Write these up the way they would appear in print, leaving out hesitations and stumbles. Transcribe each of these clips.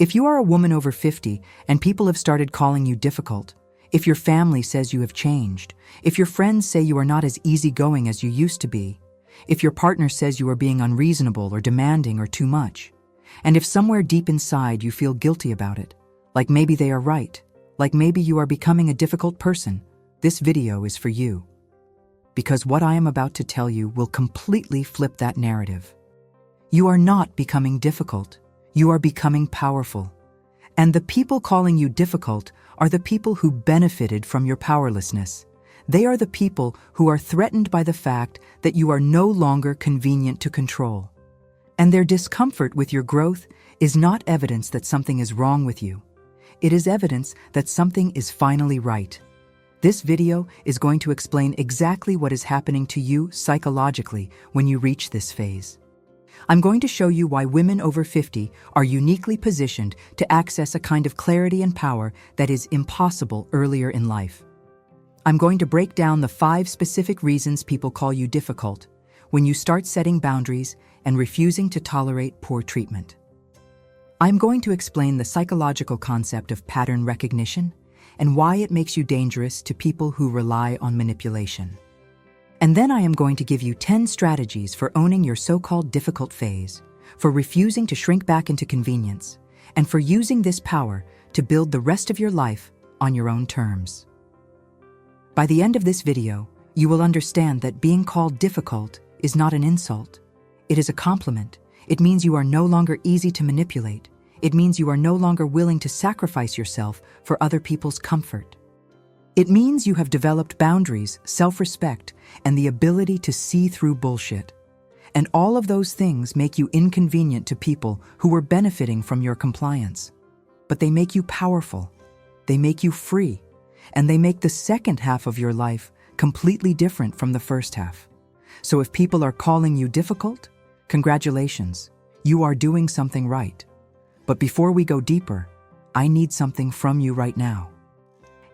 If you are a woman over 50 and people have started calling you difficult, if your family says you have changed, if your friends say you are not as easygoing as you used to be, if your partner says you are being unreasonable or demanding or too much, and if somewhere deep inside you feel guilty about it, like maybe they are right, like maybe you are becoming a difficult person, this video is for you. Because what I am about to tell you will completely flip that narrative. You are not becoming difficult. You are becoming powerful. And the people calling you difficult are the people who benefited from your powerlessness. They are the people who are threatened by the fact that you are no longer convenient to control. And their discomfort with your growth is not evidence that something is wrong with you. It is evidence that something is finally right. This video is going to explain exactly what is happening to you psychologically when you reach this phase. I'm going to show you why women over 50 are uniquely positioned to access a kind of clarity and power that is impossible earlier in life. I'm going to break down the 5 specific reasons people call you difficult when you start setting boundaries and refusing to tolerate poor treatment. I'm going to explain the psychological concept of pattern recognition and why it makes you dangerous to people who rely on manipulation. And then I am going to give you 10 strategies for owning your so-called difficult phase, for refusing to shrink back into convenience, and for using this power to build the rest of your life on your own terms. By the end of this video, you will understand that being called difficult is not an insult. It is a compliment. It means you are no longer easy to manipulate. It means you are no longer willing to sacrifice yourself for other people's comfort. It means you have developed boundaries, self-respect, and the ability to see through bullshit. And all of those things make you inconvenient to people who were benefiting from your compliance. But they make you powerful. They make you free. And they make the second half of your life completely different from the first half. So if people are calling you difficult, congratulations, you are doing something right. But before we go deeper, I need something from you right now.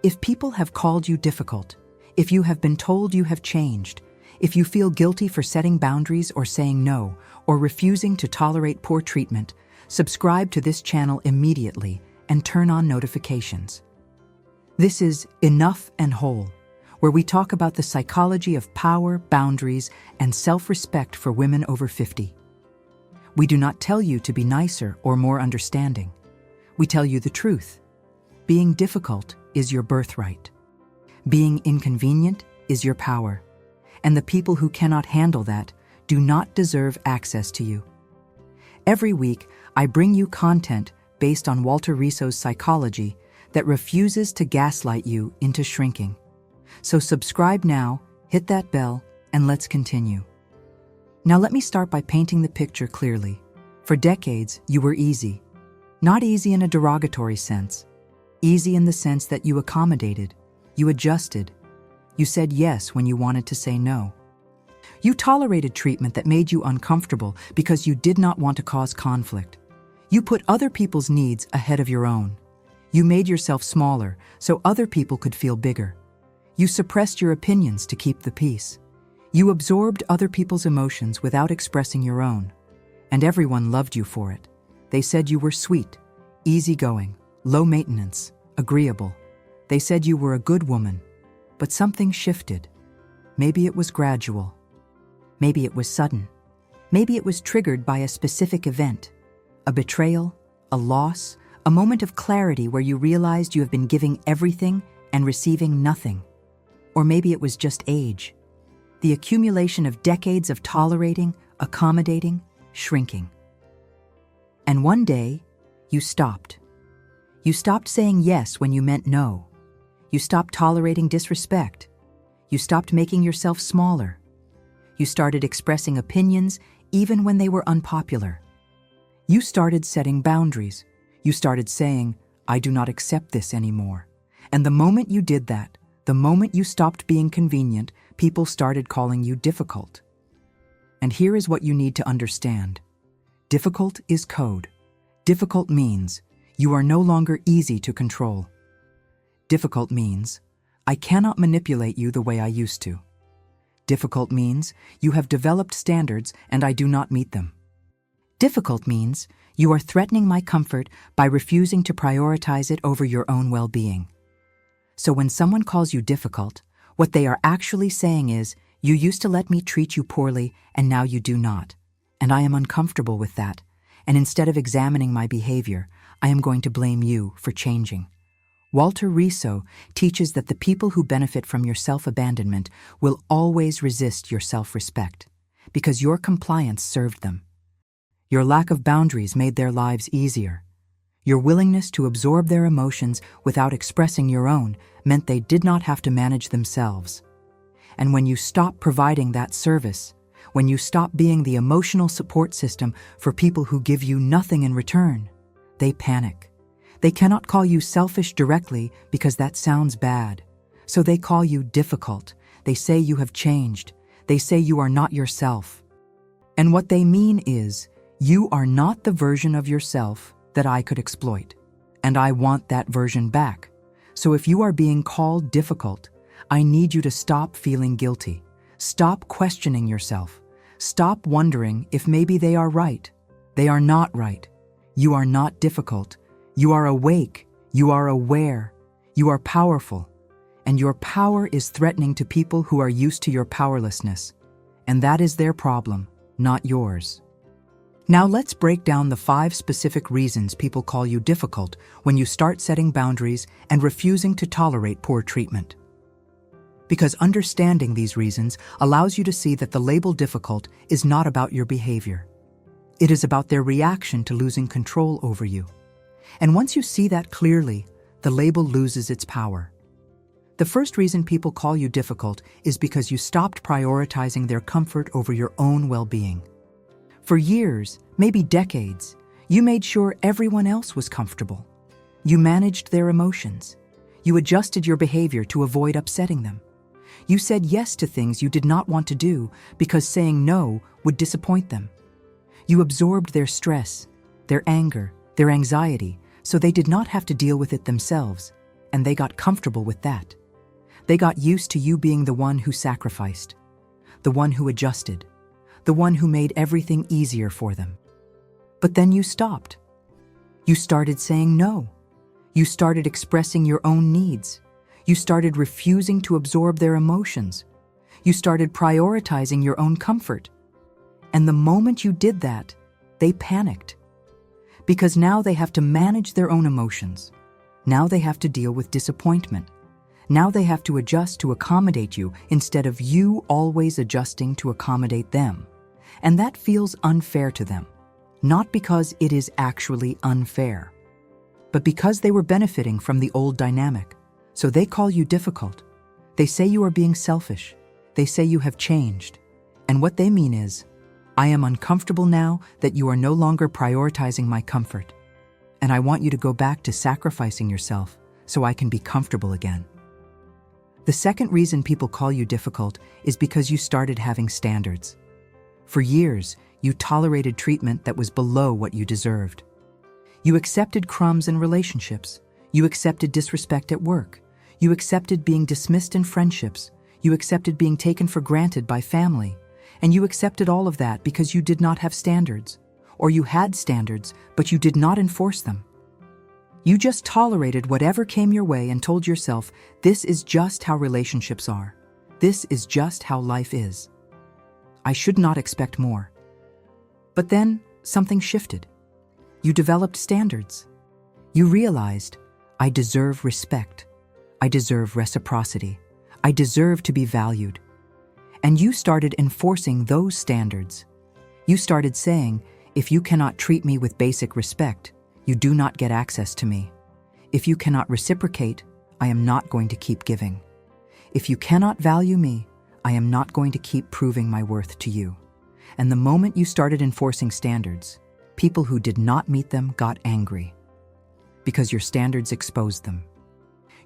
If people have called you difficult, if you have been told you have changed, if you feel guilty for setting boundaries or saying no, or refusing to tolerate poor treatment, subscribe to this channel immediately and turn on notifications. This is Enough and Whole, where we talk about the psychology of power, boundaries, and self-respect for women over 50. We do not tell you to be nicer or more understanding. We tell you the truth. Being difficult is your birthright. Being inconvenient is your power. And the people who cannot handle that do not deserve access to you. Every week, I bring you content based on Walter Riso's psychology that refuses to gaslight you into shrinking. So subscribe now, hit that bell, and let's continue. Now let me start by painting the picture clearly. For decades, you were easy. Not easy in a derogatory sense. Easy in the sense that you accommodated, you adjusted. You said yes when you wanted to say no. You tolerated treatment that made you uncomfortable because you did not want to cause conflict. You put other people's needs ahead of your own. You made yourself smaller so other people could feel bigger. You suppressed your opinions to keep the peace. You absorbed other people's emotions without expressing your own. And everyone loved you for it. They said you were sweet, easygoing, low maintenance, agreeable. They said you were a good woman. But something shifted. Maybe it was gradual. Maybe it was sudden. Maybe it was triggered by a specific event. A betrayal, a loss, a moment of clarity where you realized you have been giving everything and receiving nothing. Or maybe it was just age. The accumulation of decades of tolerating, accommodating, shrinking. And one day, you stopped. You stopped saying yes when you meant no. You stopped tolerating disrespect. You stopped making yourself smaller. You started expressing opinions even when they were unpopular. You started setting boundaries. You started saying, I do not accept this anymore. And the moment you did that, the moment you stopped being convenient, people started calling you difficult. And here is what you need to understand. Difficult is code. Difficult means you are no longer easy to control. Difficult means I cannot manipulate you the way I used to. Difficult means you have developed standards and I do not meet them. Difficult means You are threatening my comfort by refusing to prioritize it over your own well-being. So when someone calls you difficult, what they are actually saying is, you used to let me treat you poorly and now you do not. And I am uncomfortable with that. And instead of examining my behavior, I am going to blame you for changing. Walter Riso teaches that the people who benefit from your self-abandonment will always resist your self-respect, because your compliance served them. Your lack of boundaries made their lives easier. Your willingness to absorb their emotions without expressing your own meant they did not have to manage themselves. And when you stop providing that service, when you stop being the emotional support system for people who give you nothing in return, they panic. They cannot call you selfish directly because that sounds bad. So they call you difficult. They say you have changed. They say you are not yourself. And what they mean is, you are not the version of yourself that I could exploit. And I want that version back. So if you are being called difficult, I need you to stop feeling guilty. Stop questioning yourself. Stop wondering if maybe they are right. They are not right. You are not difficult. You are awake. You are aware. You are powerful. And your power is threatening to people who are used to your powerlessness. And that is their problem, not yours. Now let's break down the 5 specific reasons people call you difficult when you start setting boundaries and refusing to tolerate poor treatment. Because understanding these reasons allows you to see that the label difficult is not about your behavior. It is about their reaction to losing control over you. And once you see that clearly, the label loses its power. The first reason people call you difficult is because you stopped prioritizing their comfort over your own well-being. For years, maybe decades, you made sure everyone else was comfortable. You managed their emotions. You adjusted your behavior to avoid upsetting them. You said yes to things you did not want to do because saying no would disappoint them. You absorbed their stress, their anger, their anxiety, so they did not have to deal with it themselves, and they got comfortable with that. They got used to you being the one who sacrificed, the one who adjusted, the one who made everything easier for them. But then you stopped. You started saying no. You started expressing your own needs. You started refusing to absorb their emotions. You started prioritizing your own comfort. And the moment you did that, they panicked. Because now they have to manage their own emotions. Now they have to deal with disappointment. Now they have to adjust to accommodate you instead of you always adjusting to accommodate them. And that feels unfair to them, not because it is actually unfair, but because they were benefiting from the old dynamic. So they call you difficult. They say you are being selfish. They say you have changed. And what they mean is, I am uncomfortable now that you are no longer prioritizing my comfort. And I want you to go back to sacrificing yourself so I can be comfortable again. The second reason people call you difficult is because you started having standards. For years, you tolerated treatment that was below what you deserved. You accepted crumbs in relationships. You accepted disrespect at work. You accepted being dismissed in friendships. You accepted being taken for granted by family. And you accepted all of that because you did not have standards. Or you had standards, but you did not enforce them. You just tolerated whatever came your way and told yourself, this is just how relationships are. This is just how life is. I should not expect more. But then something shifted. You developed standards. You realized, I deserve respect. I deserve reciprocity. I deserve to be valued. And you started enforcing those standards. You started saying, if you cannot treat me with basic respect, you do not get access to me. If you cannot reciprocate, I am not going to keep giving. If you cannot value me, I am not going to keep proving my worth to you. And the moment you started enforcing standards, people who did not meet them got angry. Because your standards exposed them.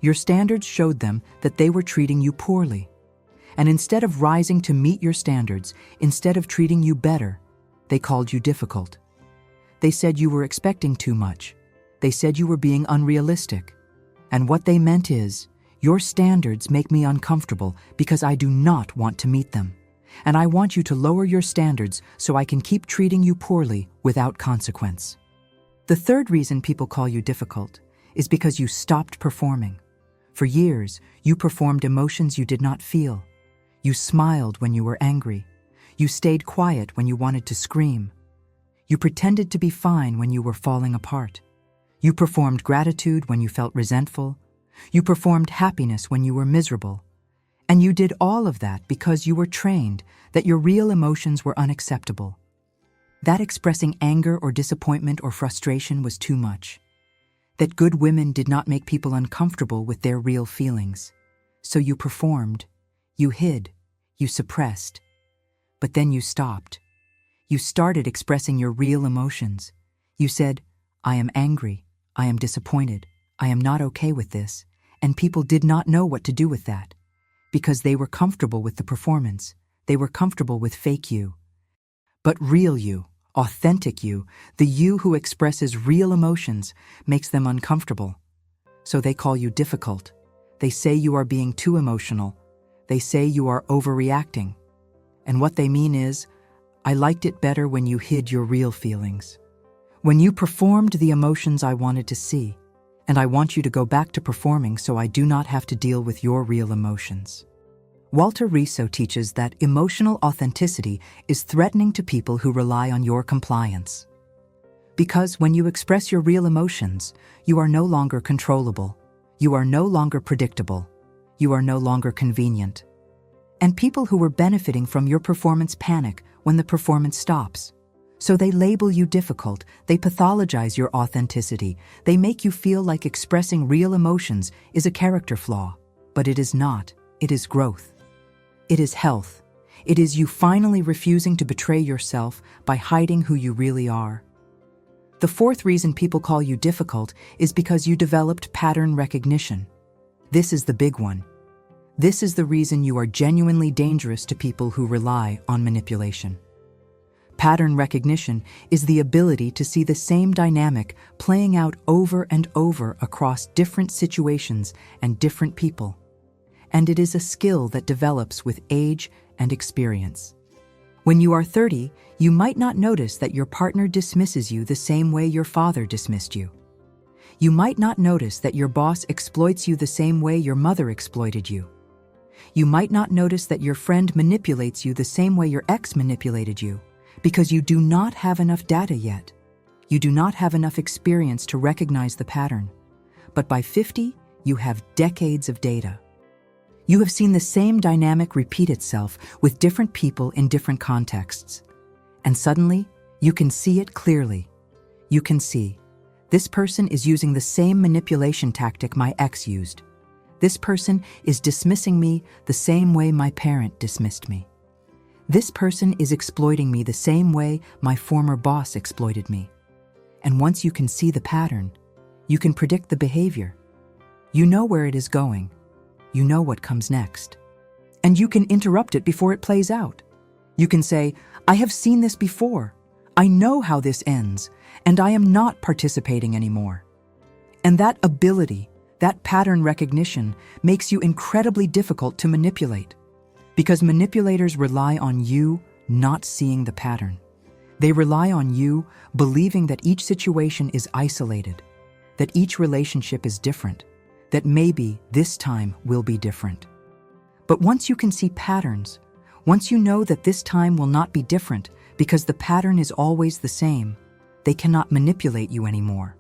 Your standards showed them that they were treating you poorly. And instead of rising to meet your standards, instead of treating you better, they called you difficult. They said you were expecting too much. They said you were being unrealistic. And what they meant is, your standards make me uncomfortable because I do not want to meet them. And I want you to lower your standards so I can keep treating you poorly without consequence. The third reason people call you difficult is because you stopped performing. For years, you performed emotions you did not feel. You smiled when you were angry. You stayed quiet when you wanted to scream. You pretended to be fine when you were falling apart. You performed gratitude when you felt resentful. You performed happiness when you were miserable. And you did all of that because you were trained that your real emotions were unacceptable. That expressing anger or disappointment or frustration was too much. That good women did not make people uncomfortable with their real feelings. So you performed, you hid, you suppressed. But then you stopped. You started expressing your real emotions. You said, "I am angry, I am disappointed, I am not okay with this," and people did not know what to do with that. Because they were comfortable with the performance. They were comfortable with fake you. But real you, authentic you, the you who expresses real emotions, makes them uncomfortable. So they call you difficult. They say you are being too emotional. They say you are overreacting. And what they mean is, I liked it better when you hid your real feelings. When you performed the emotions I wanted to see, and I want you to go back to performing so I do not have to deal with your real emotions. Walter Riso teaches that emotional authenticity is threatening to people who rely on your compliance. Because when you express your real emotions, you are no longer controllable. You are no longer predictable. You are no longer convenient. And people who were benefiting from your performance panic when the performance stops. So they label you difficult, they pathologize your authenticity, they make you feel like expressing real emotions is a character flaw. But it is not, it is growth. It is health. It is you finally refusing to betray yourself by hiding who you really are. The fourth reason people call you difficult is because you developed pattern recognition. This is the big one. This is the reason you are genuinely dangerous to people who rely on manipulation. Pattern recognition is the ability to see the same dynamic playing out over and over across different situations and different people. And it is a skill that develops with age and experience. When you are 30, you might not notice that your partner dismisses you the same way your father dismissed you. You might not notice that your boss exploits you the same way your mother exploited you. You might not notice that your friend manipulates you the same way your ex manipulated you, because you do not have enough data yet. You do not have enough experience to recognize the pattern. But by 50, you have decades of data. You have seen the same dynamic repeat itself with different people in different contexts. And suddenly, you can see it clearly. You can see, this person is using the same manipulation tactic my ex used. This person is dismissing me the same way my parent dismissed me. This person is exploiting me the same way my former boss exploited me. And once you can see the pattern, you can predict the behavior. You know where it is going. You know what comes next. And you can interrupt it before it plays out. You can say, I have seen this before. I know how this ends, and I am not participating anymore. And that ability, that pattern recognition, makes you incredibly difficult to manipulate. Because manipulators rely on you not seeing the pattern. They rely on you believing that each situation is isolated, that each relationship is different, that maybe this time will be different. But once you can see patterns, once you know that this time will not be different because the pattern is always the same, they cannot manipulate you anymore.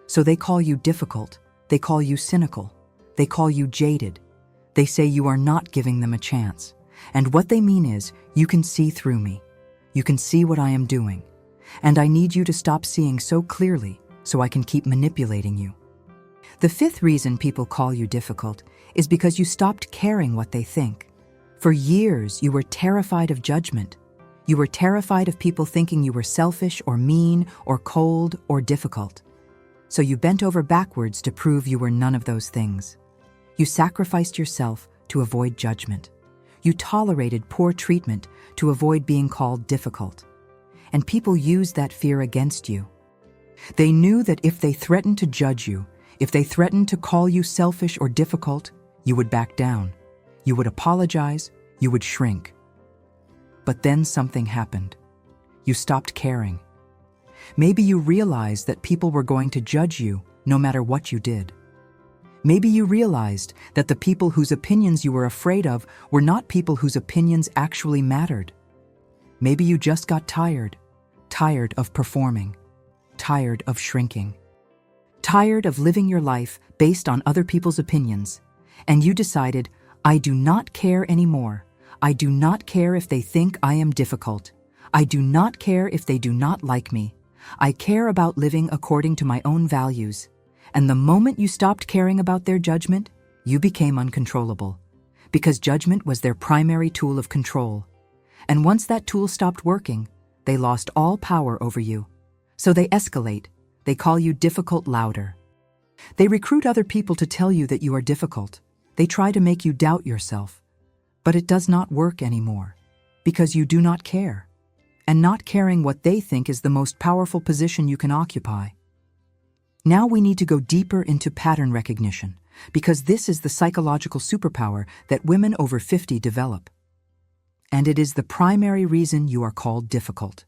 So they call you difficult, they call you cynical, they call you jaded. They say you are not giving them a chance. And what they mean is, you can see through me. You can see what I am doing. And I need you to stop seeing so clearly so I can keep manipulating you. The fifth reason people call you difficult is because you stopped caring what they think. For years, you were terrified of judgment. You were terrified of people thinking you were selfish or mean or cold or difficult. So you bent over backwards to prove you were none of those things. You sacrificed yourself to avoid judgment. You tolerated poor treatment to avoid being called difficult. And people used that fear against you. They knew that if they threatened to judge you, if they threatened to call you selfish or difficult, you would back down. You would apologize. You would shrink. But then something happened. You stopped caring. Maybe you realized that people were going to judge you no matter what you did. Maybe you realized that the people whose opinions you were afraid of were not people whose opinions actually mattered. Maybe you just got tired of performing, tired of shrinking, tired of living your life based on other people's opinions, and you decided, I do not care anymore. I do not care if they think I am difficult. I do not care if they do not like me. I care about living according to my own values. And the moment you stopped caring about their judgment, you became uncontrollable, because judgment was their primary tool of control. And once that tool stopped working, they lost all power over you. So they escalate. They call you difficult louder. They recruit other people to tell you that you are difficult. They try to make you doubt yourself. But it does not work anymore, because you do not care. And not caring what they think is the most powerful position you can occupy. Now we need to go deeper into pattern recognition, because this is the psychological superpower that women over 50 develop. And it is the primary reason you are called difficult.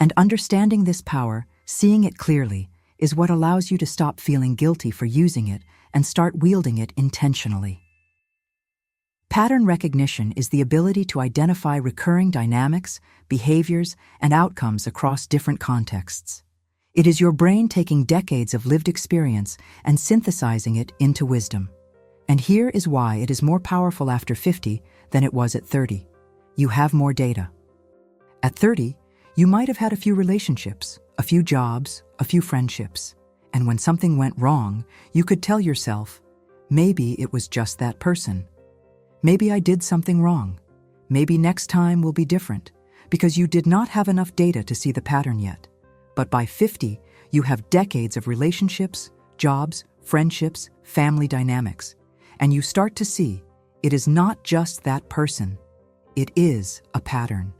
And understanding this power, seeing it clearly, is what allows you to stop feeling guilty for using it and start wielding it intentionally. Pattern recognition is the ability to identify recurring dynamics, behaviors, and outcomes across different contexts. It is your brain taking decades of lived experience and synthesizing it into wisdom. And here is why it is more powerful after 50 than it was at 30. You have more data. At 30, you might have had a few relationships, a few jobs, a few friendships. And when something went wrong, you could tell yourself, maybe it was just that person. Maybe I did something wrong. Maybe next time will be different, because you did not have enough data to see the pattern yet. But by 50, you have decades of relationships, jobs, friendships, family dynamics. And you start to see, it is not just that person. It is a pattern.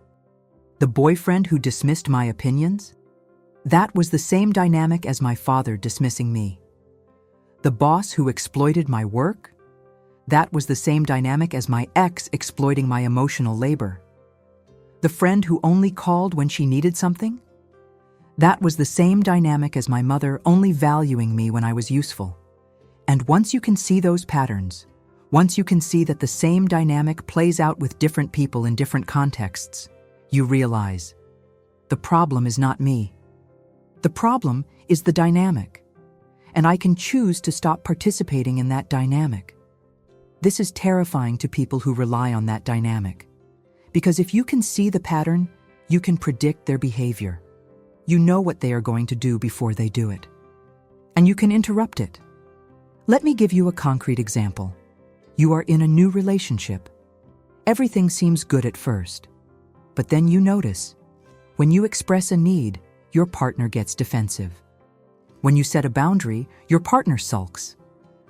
The boyfriend who dismissed my opinions? That was the same dynamic as my father dismissing me. The boss who exploited my work? That was the same dynamic as my ex exploiting my emotional labor. The friend who only called when she needed something? That was the same dynamic as my mother only valuing me when I was useful. And once you can see those patterns, once you can see that the same dynamic plays out with different people in different contexts, you realize, the problem is not me. The problem is the dynamic, and I can choose to stop participating in that dynamic. This is terrifying to people who rely on that dynamic, because if you can see the pattern, you can predict their behavior. You know what they are going to do before they do it, and you can interrupt it. Let me give you a concrete example. You are in a new relationship. Everything seems good at first, but then you notice, when you express a need, your partner gets defensive. When you set a boundary, your partner sulks.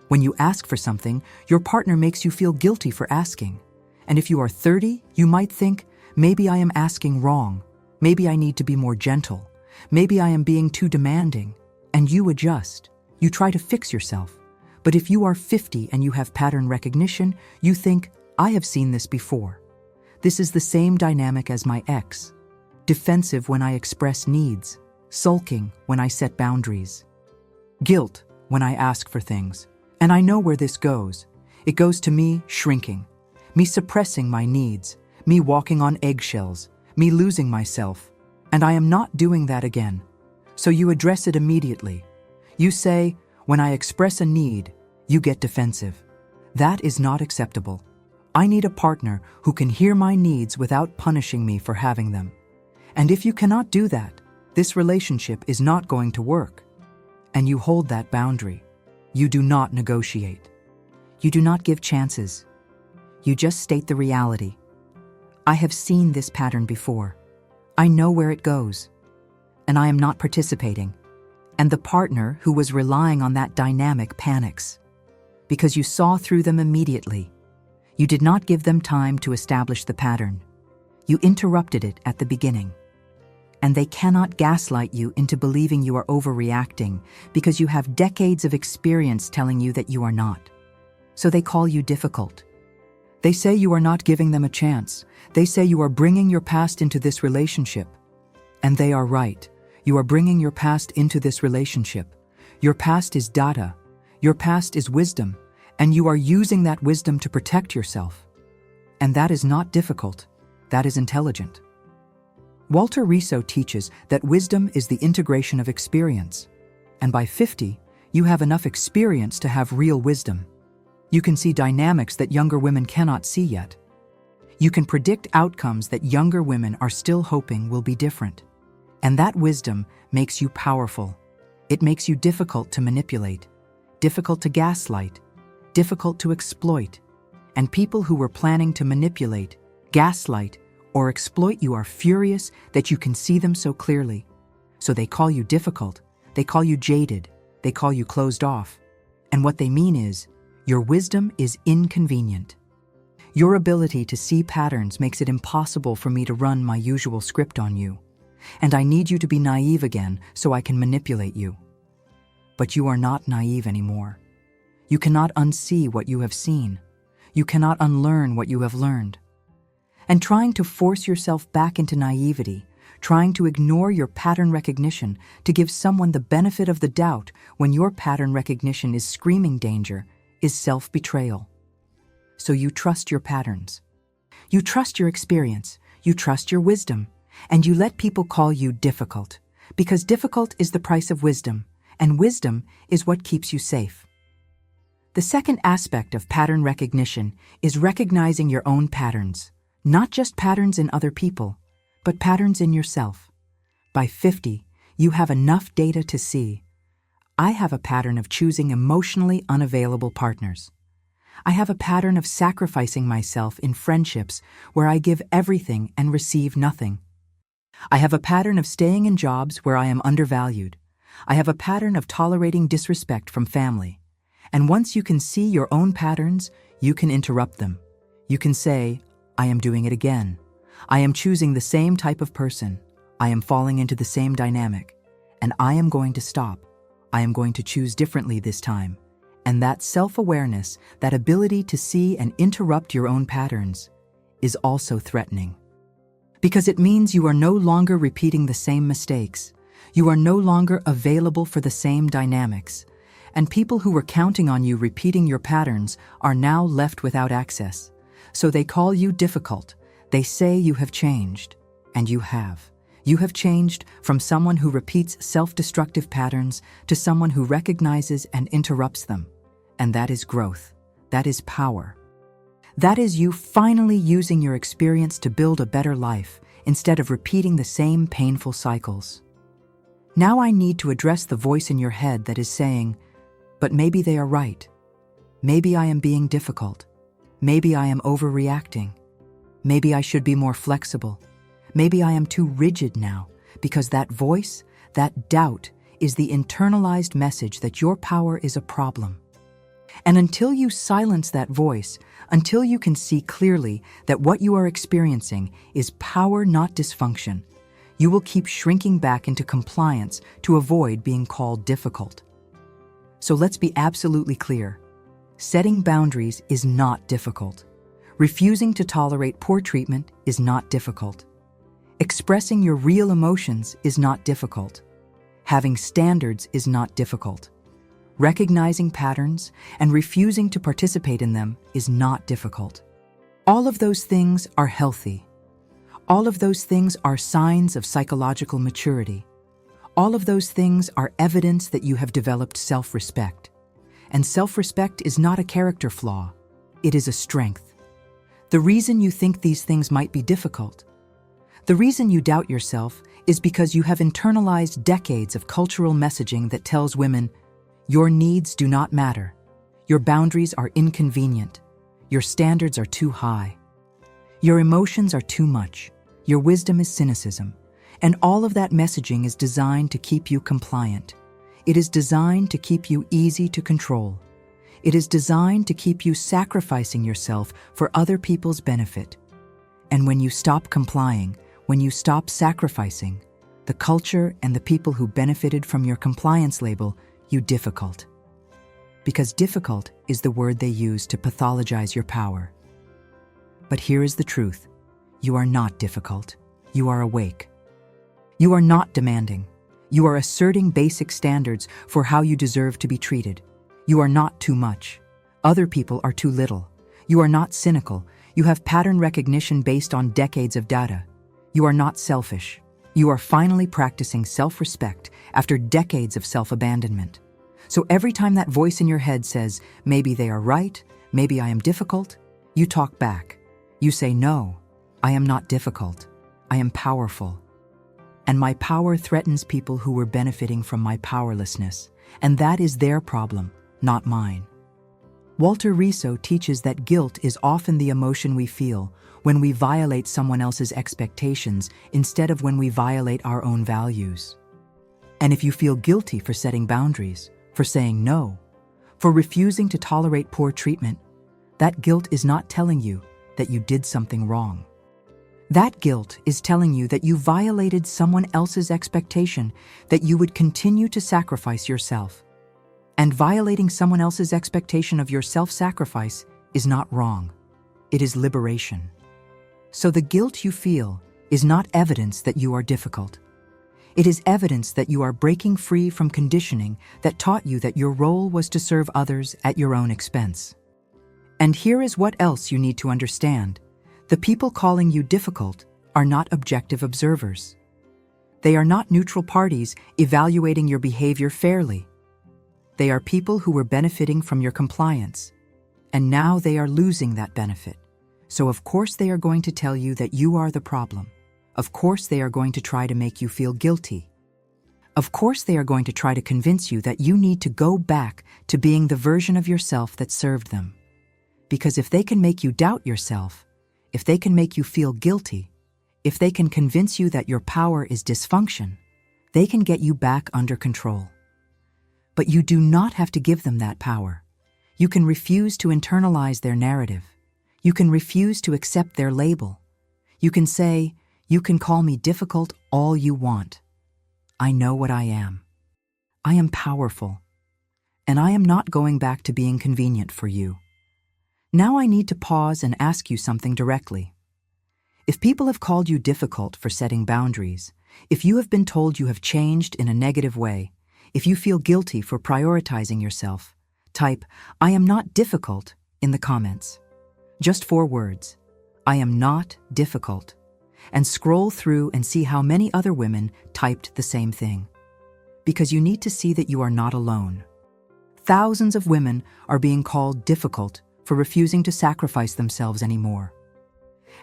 When you ask for something, your partner makes you feel guilty for asking. And if you are 30, you might think, maybe I am asking wrong. Maybe I need to be more gentle. Maybe I am being too demanding. And you adjust. You try to fix yourself. But if you are 50 and you have pattern recognition, you think, I have seen this before. This is the same dynamic as my ex. Defensive when I express needs. Sulking when I set boundaries. Guilt when I ask for things. And I know where this goes. It goes to me shrinking, me suppressing my needs, me walking on eggshells, me losing myself. And I am not doing that again. So you address it immediately. You say, when I express a need, you get defensive. That is not acceptable. I need a partner who can hear my needs without punishing me for having them. And if you cannot do that, this relationship is not going to work. And you hold that boundary. You do not negotiate. You do not give chances. You just state the reality. I have seen this pattern before. I know where it goes. And I am not participating. And the partner who was relying on that dynamic panics. Because you saw through them immediately. You did not give them time to establish the pattern. You interrupted it at the beginning. And they cannot gaslight you into believing you are overreacting because you have decades of experience telling you that you are not. So they call you difficult. They say you are not giving them a chance. They say you are bringing your past into this relationship. And they are right. You are bringing your past into this relationship. Your past is data. Your past is wisdom, and you are using that wisdom to protect yourself. And that is not difficult. That is intelligent. Walter Riso teaches that wisdom is the integration of experience. And by 50, you have enough experience to have real wisdom. You can see dynamics that younger women cannot see yet. You can predict outcomes that younger women are still hoping will be different. And that wisdom makes you powerful. It makes you difficult to manipulate, difficult to gaslight, difficult to exploit. And people who were planning to manipulate, gaslight, or exploit you are furious that you can see them so clearly. So they call you difficult, they call you jaded, they call you closed off. And what they mean is, your wisdom is inconvenient. Your ability to see patterns makes it impossible for me to run my usual script on you. And I need you to be naive again so I can manipulate you. But you are not naive anymore. You cannot unsee what you have seen. You cannot unlearn what you have learned. And trying to force yourself back into naivety, trying to ignore your pattern recognition to give someone the benefit of the doubt when your pattern recognition is screaming danger, is self-betrayal. So you trust your patterns. You trust your experience. You trust your wisdom. And you let people call you difficult, because difficult is the price of wisdom, and wisdom is what keeps you safe. The second aspect of pattern recognition is recognizing your own patterns, not just patterns in other people, but patterns in yourself. By 50, you have enough data to see. I have a pattern of choosing emotionally unavailable partners. I have a pattern of sacrificing myself in friendships where I give everything and receive nothing. I have a pattern of staying in jobs where I am undervalued. I have a pattern of tolerating disrespect from family. And once you can see your own patterns, you can interrupt them. You can say, I am doing it again. I am choosing the same type of person. I am falling into the same dynamic. And I am going to stop. I am going to choose differently this time. And that self-awareness, that ability to see and interrupt your own patterns, is also threatening. Because it means you are no longer repeating the same mistakes. You are no longer available for the same dynamics. And people who were counting on you repeating your patterns are now left without access. So they call you difficult. They say you have changed. And you have. You have changed from someone who repeats self-destructive patterns to someone who recognizes and interrupts them. And that is growth. That is power. That is you finally using your experience to build a better life instead of repeating the same painful cycles. Now I need to address the voice in your head that is saying, but maybe they are right. Maybe I am being difficult. Maybe I am overreacting. Maybe I should be more flexible. Maybe I am too rigid now, because that voice, that doubt, is the internalized message that your power is a problem. And until you silence that voice, until you can see clearly that what you are experiencing is power, not dysfunction, you will keep shrinking back into compliance to avoid being called difficult. So let's be absolutely clear. Setting boundaries is not difficult. Refusing to tolerate poor treatment is not difficult. Expressing your real emotions is not difficult. Having standards is not difficult. Recognizing patterns and refusing to participate in them is not difficult. All of those things are healthy. All of those things are signs of psychological maturity. All of those things are evidence that you have developed self-respect. And self-respect is not a character flaw. It is a strength. The reason you think these things might be difficult, the reason you doubt yourself, is because you have internalized decades of cultural messaging that tells women, your needs do not matter. Your boundaries are inconvenient. Your standards are too high. Your emotions are too much. Your wisdom is cynicism. And all of that messaging is designed to keep you compliant. It is designed to keep you easy to control. It is designed to keep you sacrificing yourself for other people's benefit. And when you stop complying, when you stop sacrificing, the culture and the people who benefited from your compliance label you difficult. Because difficult is the word they use to pathologize your power. But here is the truth. You are not difficult. You are awake. You are not demanding. You are asserting basic standards for how you deserve to be treated. You are not too much. Other people are too little. You are not cynical. You have pattern recognition based on decades of data. You are not selfish. You are finally practicing self-respect after decades of self-abandonment. So every time that voice in your head says, maybe they are right, maybe I am difficult, you talk back. You say, no, I am not difficult. I am powerful. And my power threatens people who were benefiting from my powerlessness, and that is their problem, not mine. Walter Riso teaches that guilt is often the emotion we feel when we violate someone else's expectations instead of when we violate our own values. And if you feel guilty for setting boundaries, for saying no, for refusing to tolerate poor treatment, that guilt is not telling you that you did something wrong. That guilt is telling you that you violated someone else's expectation that you would continue to sacrifice yourself. And violating someone else's expectation of your self-sacrifice is not wrong. It is liberation. So the guilt you feel is not evidence that you are difficult. It is evidence that you are breaking free from conditioning that taught you that your role was to serve others at your own expense. And here is what else you need to understand. The people calling you difficult are not objective observers. They are not neutral parties evaluating your behavior fairly. They are people who were benefiting from your compliance, and now they are losing that benefit. So of course they are going to tell you that you are the problem. Of course they are going to try to make you feel guilty. Of course they are going to try to convince you that you need to go back to being the version of yourself that served them. Because if they can make you doubt yourself, if they can make you feel guilty, if they can convince you that your power is dysfunction, they can get you back under control. But you do not have to give them that power. You can refuse to internalize their narrative. You can refuse to accept their label. You can say, you can call me difficult all you want. I know what I am. I am powerful. And I am not going back to being convenient for you. Now I need to pause and ask you something directly. If people have called you difficult for setting boundaries, if you have been told you have changed in a negative way, if you feel guilty for prioritizing yourself, type, I am not difficult in the comments. Just 4 words, I am not difficult, and scroll through and see how many other women typed the same thing. Because you need to see that you are not alone. Thousands of women are being called difficult for refusing to sacrifice themselves anymore.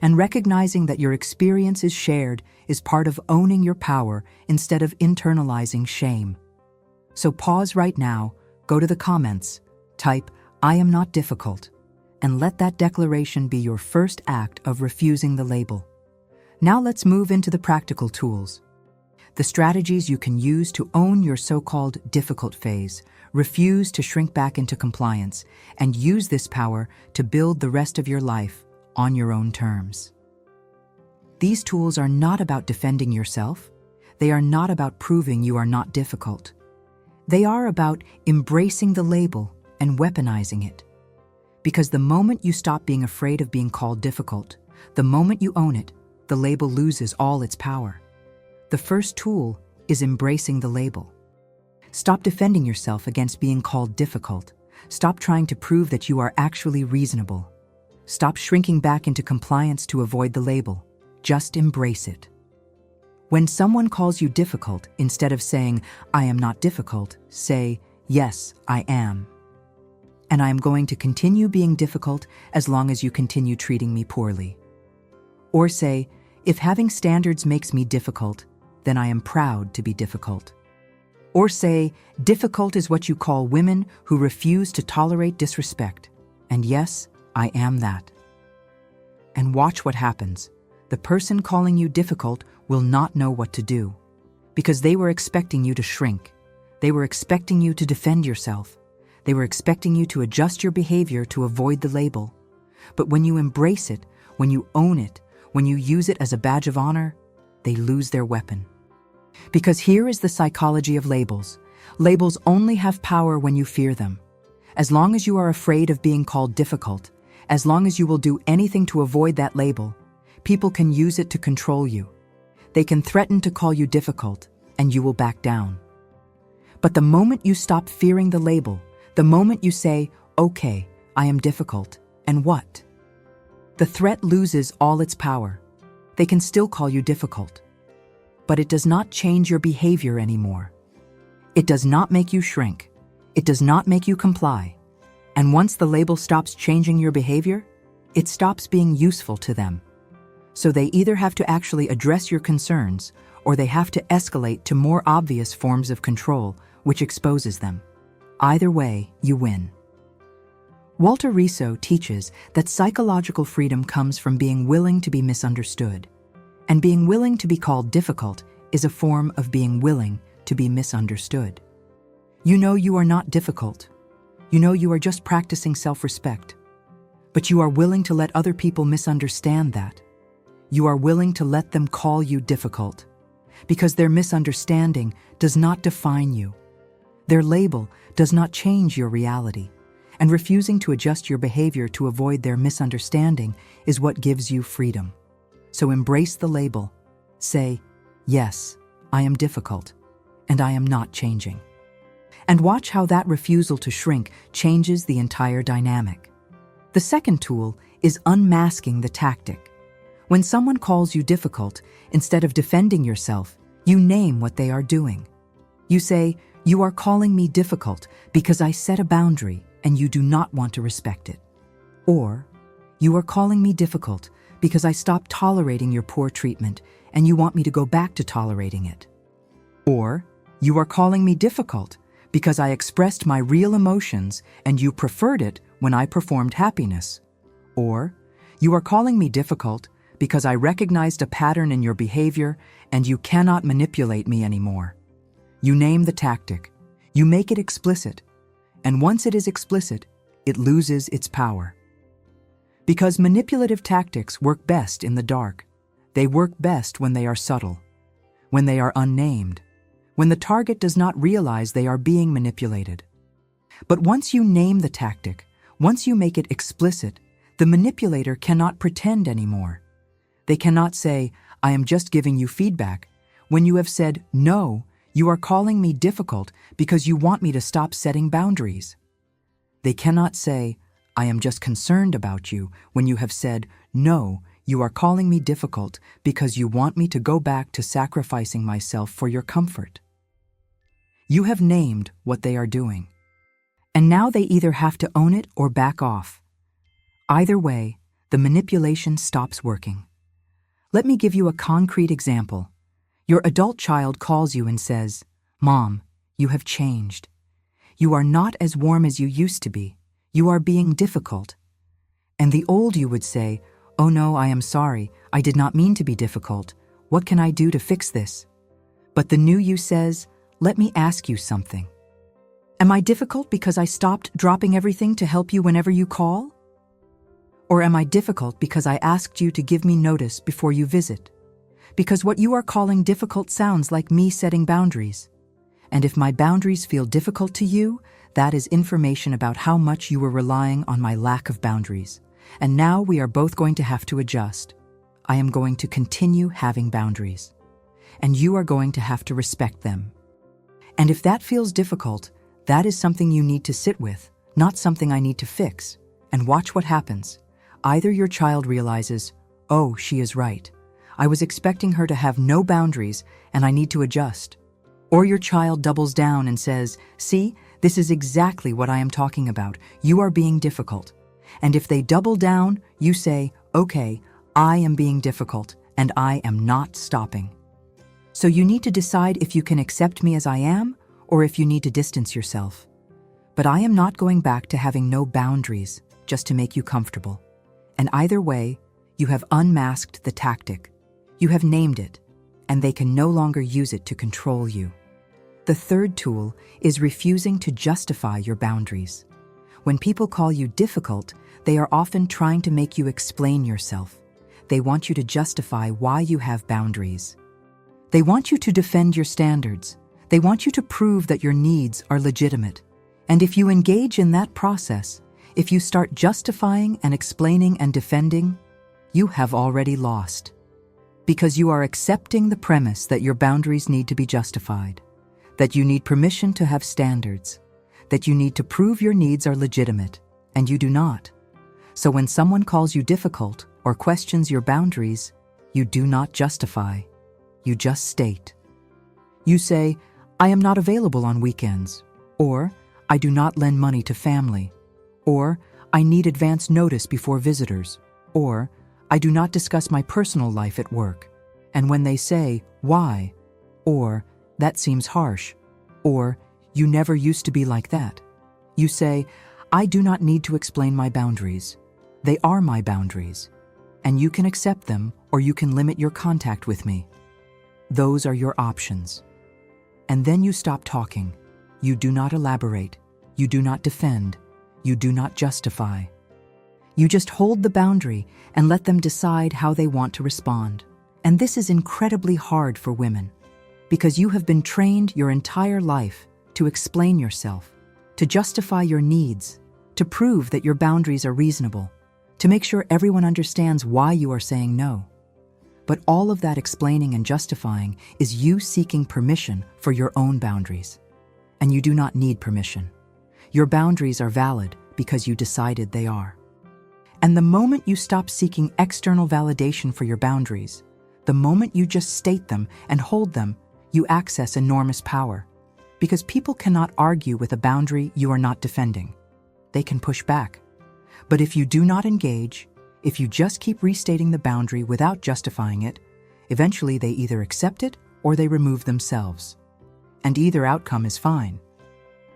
And recognizing that your experience is shared is part of owning your power instead of internalizing shame. So pause right now, go to the comments, type, I am not difficult, and let that declaration be your first act of refusing the label. Now let's move into the practical tools. The strategies you can use to own your so-called difficult phase, refuse to shrink back into compliance, and use this power to build the rest of your life on your own terms. These tools are not about defending yourself. They are not about proving you are not difficult. They are about embracing the label and weaponizing it. Because the moment you stop being afraid of being called difficult, the moment you own it, the label loses all its power. The first tool is embracing the label. Stop defending yourself against being called difficult. Stop trying to prove that you are actually reasonable. Stop shrinking back into compliance to avoid the label. Just embrace it. When someone calls you difficult, instead of saying, I am not difficult, say, yes, I am. And I am going to continue being difficult as long as you continue treating me poorly. Or say, if having standards makes me difficult, then I am proud to be difficult. Or say, difficult is what you call women who refuse to tolerate disrespect. And yes, I am that. And watch what happens. The person calling you difficult will not know what to do. Because they were expecting you to shrink. They were expecting you to defend yourself. They were expecting you to adjust your behavior to avoid the label. But when you embrace it, when you own it, when you use it as a badge of honor, they lose their weapon. Because here is the psychology of labels. Labels only have power when you fear them. As long as you are afraid of being called difficult, as long as you will do anything to avoid that label, people can use it to control you. They can threaten to call you difficult. and you will back down. But the moment you stop fearing the label, the moment you say, okay, I am difficult, and what? The threat loses all its power. They can still call you difficult. But it does not change your behavior anymore. It does not make you shrink. It does not make you comply. And once the label stops changing your behavior, it stops being useful to them. So they either have to actually address your concerns, or they have to escalate to more obvious forms of control, which exposes them. Either way, you win. Walter Riso teaches that psychological freedom comes from being willing to be misunderstood. And being willing to be called difficult is a form of being willing to be misunderstood. You know you are not difficult. You know you are just practicing self-respect. But you are willing to let other people misunderstand that. You are willing to let them call you difficult, because their misunderstanding does not define you. Their label does not change your reality, and refusing to adjust your behavior to avoid their misunderstanding is what gives you freedom. So embrace the label. Say, yes, I am difficult, and I am not changing. And watch how that refusal to shrink changes the entire dynamic. The second tool is unmasking the tactic. When someone calls you difficult, instead of defending yourself, you name what they are doing. You say, you are calling me difficult because I set a boundary and you do not want to respect it. Or, you are calling me difficult because I stopped tolerating your poor treatment and you want me to go back to tolerating it. Or, you are calling me difficult because I expressed my real emotions and you preferred it when I performed happiness. Or, you are calling me difficult because I recognized a pattern in your behavior and you cannot manipulate me anymore. You name the tactic, you make it explicit, and once it is explicit, it loses its power. Because manipulative tactics work best in the dark. They work best when they are subtle, when they are unnamed, when the target does not realize they are being manipulated. But once you name the tactic, once you make it explicit, the manipulator cannot pretend anymore. They cannot say, I am just giving you feedback. When you have said, no, you are calling me difficult because you want me to stop setting boundaries. They cannot say, I am just concerned about you when you have said, no, you are calling me difficult because you want me to go back to sacrificing myself for your comfort. You have named what they are doing. And now they either have to own it or back off. Either way, the manipulation stops working. Let me give you a concrete example. Your adult child calls you and says, Mom, you have changed. You are not as warm as you used to be. You are being difficult. And the old you would say, oh no, I am sorry. I did not mean to be difficult. What can I do to fix this? But the new you says, let me ask you something. Am I difficult because I stopped dropping everything to help you whenever you call? Or am I difficult because I asked you to give me notice before you visit? Because what you are calling difficult sounds like me setting boundaries. And if my boundaries feel difficult to you, that is information about how much you were relying on my lack of boundaries. And now we are both going to have to adjust. I am going to continue having boundaries. And you are going to have to respect them. And if that feels difficult, that is something you need to sit with, not something I need to fix. And watch what happens. Either your child realizes, oh, she is right. I was expecting her to have no boundaries and I need to adjust. Or your child doubles down and says, see, this is exactly what I am talking about. You are being difficult. And if they double down, you say, okay, I am being difficult and I am not stopping. So you need to decide if you can accept me as I am or if you need to distance yourself. But I am not going back to having no boundaries just to make you comfortable. And either way, you have unmasked the tactic. You have named it, and they can no longer use it to control you. The third tool is refusing to justify your boundaries. When people call you difficult, they are often trying to make you explain yourself. They want you to justify why you have boundaries. They want you to defend your standards. They want you to prove that your needs are legitimate. And if you engage in that process, if you start justifying and explaining and defending, you have already lost. Because you are accepting the premise that your boundaries need to be justified, that you need permission to have standards, that you need to prove your needs are legitimate, and you do not. So when someone calls you difficult or questions your boundaries, you do not justify. You just state. You say, I am not available on weekends, or I do not lend money to family, or I need advance notice before visitors, or I do not discuss my personal life at work. And when they say, why? Or, that seems harsh. Or, you never used to be like that. You say, I do not need to explain my boundaries. They are my boundaries. And you can accept them or you can limit your contact with me. Those are your options. And then you stop talking. You do not elaborate. You do not defend. You do not justify. You just hold the boundary and let them decide how they want to respond. And this is incredibly hard for women, because you have been trained your entire life to explain yourself, to justify your needs, to prove that your boundaries are reasonable, to make sure everyone understands why you are saying no. But all of that explaining and justifying is you seeking permission for your own boundaries. And you do not need permission. Your boundaries are valid because you decided they are. And the moment you stop seeking external validation for your boundaries, the moment you just state them and hold them, you access enormous power. Because people cannot argue with a boundary you are not defending. They can push back. But if you do not engage, if you just keep restating the boundary without justifying it, eventually they either accept it or they remove themselves. And either outcome is fine.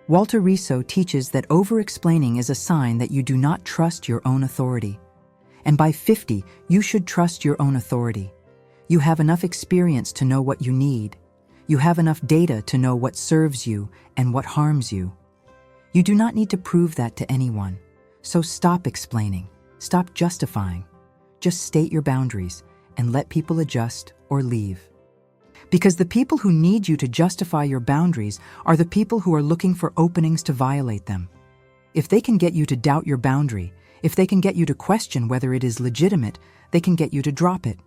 Walter Riso teaches that over-explaining is a sign that you do not trust your own authority. And by 50, you should trust your own authority. You have enough experience to know what you need. You have enough data to know what serves you and what harms you. You do not need to prove that to anyone. So stop explaining. Stop justifying. Just state your boundaries and let people adjust or leave. Because the people who need you to justify your boundaries are the people who are looking for openings to violate them. If they can get you to doubt your boundary, if they can get you to question whether it is legitimate, they can get you to drop it.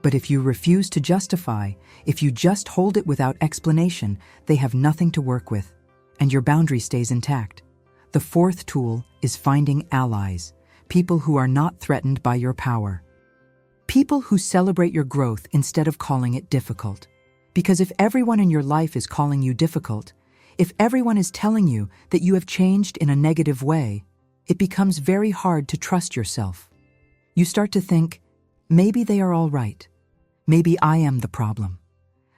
But if you refuse to justify, if you just hold it without explanation, they have nothing to work with, and your boundary stays intact. The fourth tool is finding allies, people who are not threatened by your power. People who celebrate your growth instead of calling it difficult. Because if everyone in your life is calling you difficult, if everyone is telling you that you have changed in a negative way, it becomes very hard to trust yourself. You start to think, maybe they are all right. Maybe I am the problem.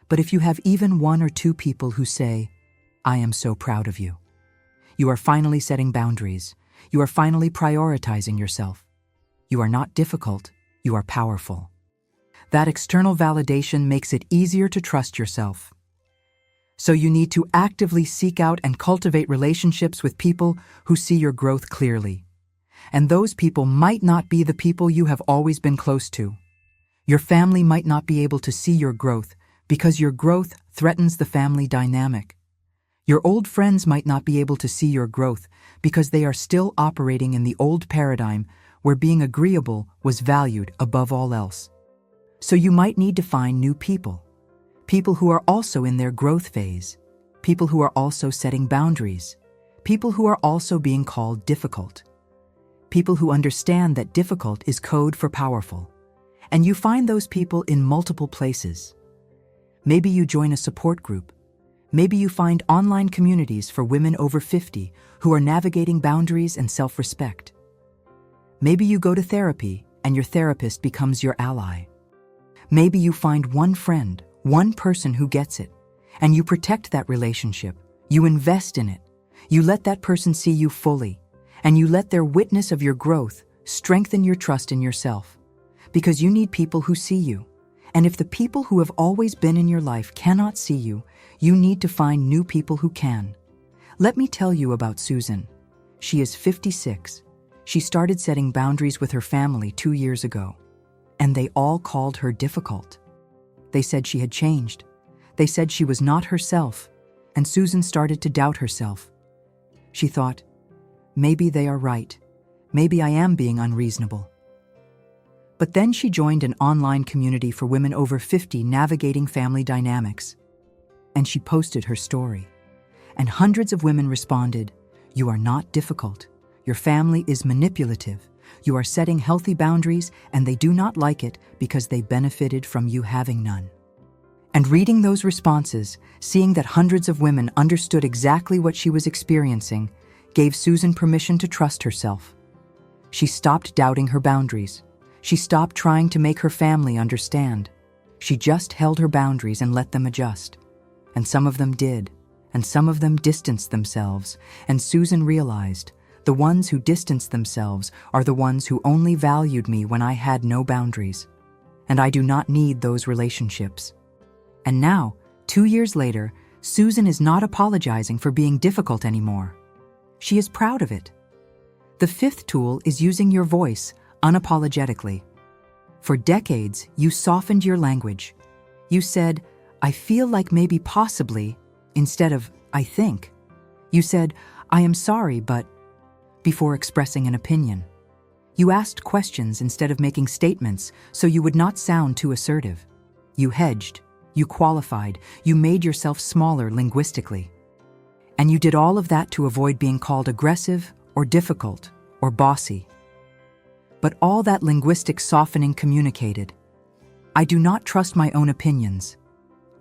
But if you have even one or two people who say, I am so proud of you. You are finally setting boundaries. You are finally prioritizing yourself. You are not difficult. You are powerful. That external validation makes it easier to trust yourself. So you need to actively seek out and cultivate relationships with people who see your growth clearly. And those people might not be the people you have always been close to. Your family might not be able to see your growth because your growth threatens the family dynamic. Your old friends might not be able to see your growth because they are still operating in the old paradigm where being agreeable was valued above all else. So you might need to find new people. People who are also in their growth phase. People who are also setting boundaries. People who are also being called difficult. People who understand that difficult is code for powerful. And you find those people in multiple places. Maybe you join a support group. Maybe you find online communities for women over 50 who are navigating boundaries and self-respect. Maybe you go to therapy and your therapist becomes your ally. Maybe you find one friend, one person who gets it, and you protect that relationship. You invest in it. You let that person see you fully, and you let their witness of your growth strengthen your trust in yourself. Because you need people who see you. And if the people who have always been in your life cannot see you, you need to find new people who can. Let me tell you about Susan. She is 56. She started setting boundaries with her family 2 years ago. And they all called her difficult. They said she had changed. They said she was not herself, and Susan started to doubt herself. She thought, maybe they are right. Maybe I am being unreasonable. But then she joined an online community for women over 50 navigating family dynamics. And she posted her story. And hundreds of women responded, "You are not difficult. Your family is manipulative. You are setting healthy boundaries, and they do not like it because they benefited from you having none." And reading those responses, seeing that hundreds of women understood exactly what she was experiencing, gave Susan permission to trust herself. She stopped doubting her boundaries. She stopped trying to make her family understand. She just held her boundaries and let them adjust. And some of them did, and some of them distanced themselves, and Susan realized, the ones who distanced themselves are the ones who only valued me when I had no boundaries. And I do not need those relationships. And now, 2 years later, Susan is not apologizing for being difficult anymore. She is proud of it. The fifth tool is using your voice unapologetically. For decades, you softened your language. You said, "I feel like maybe possibly," instead of "I think." You said, "I am sorry, but," before expressing an opinion. You asked questions instead of making statements so you would not sound too assertive. You hedged, you qualified, you made yourself smaller linguistically. And you did all of that to avoid being called aggressive or difficult or bossy. But all that linguistic softening communicated, "I do not trust my own opinions.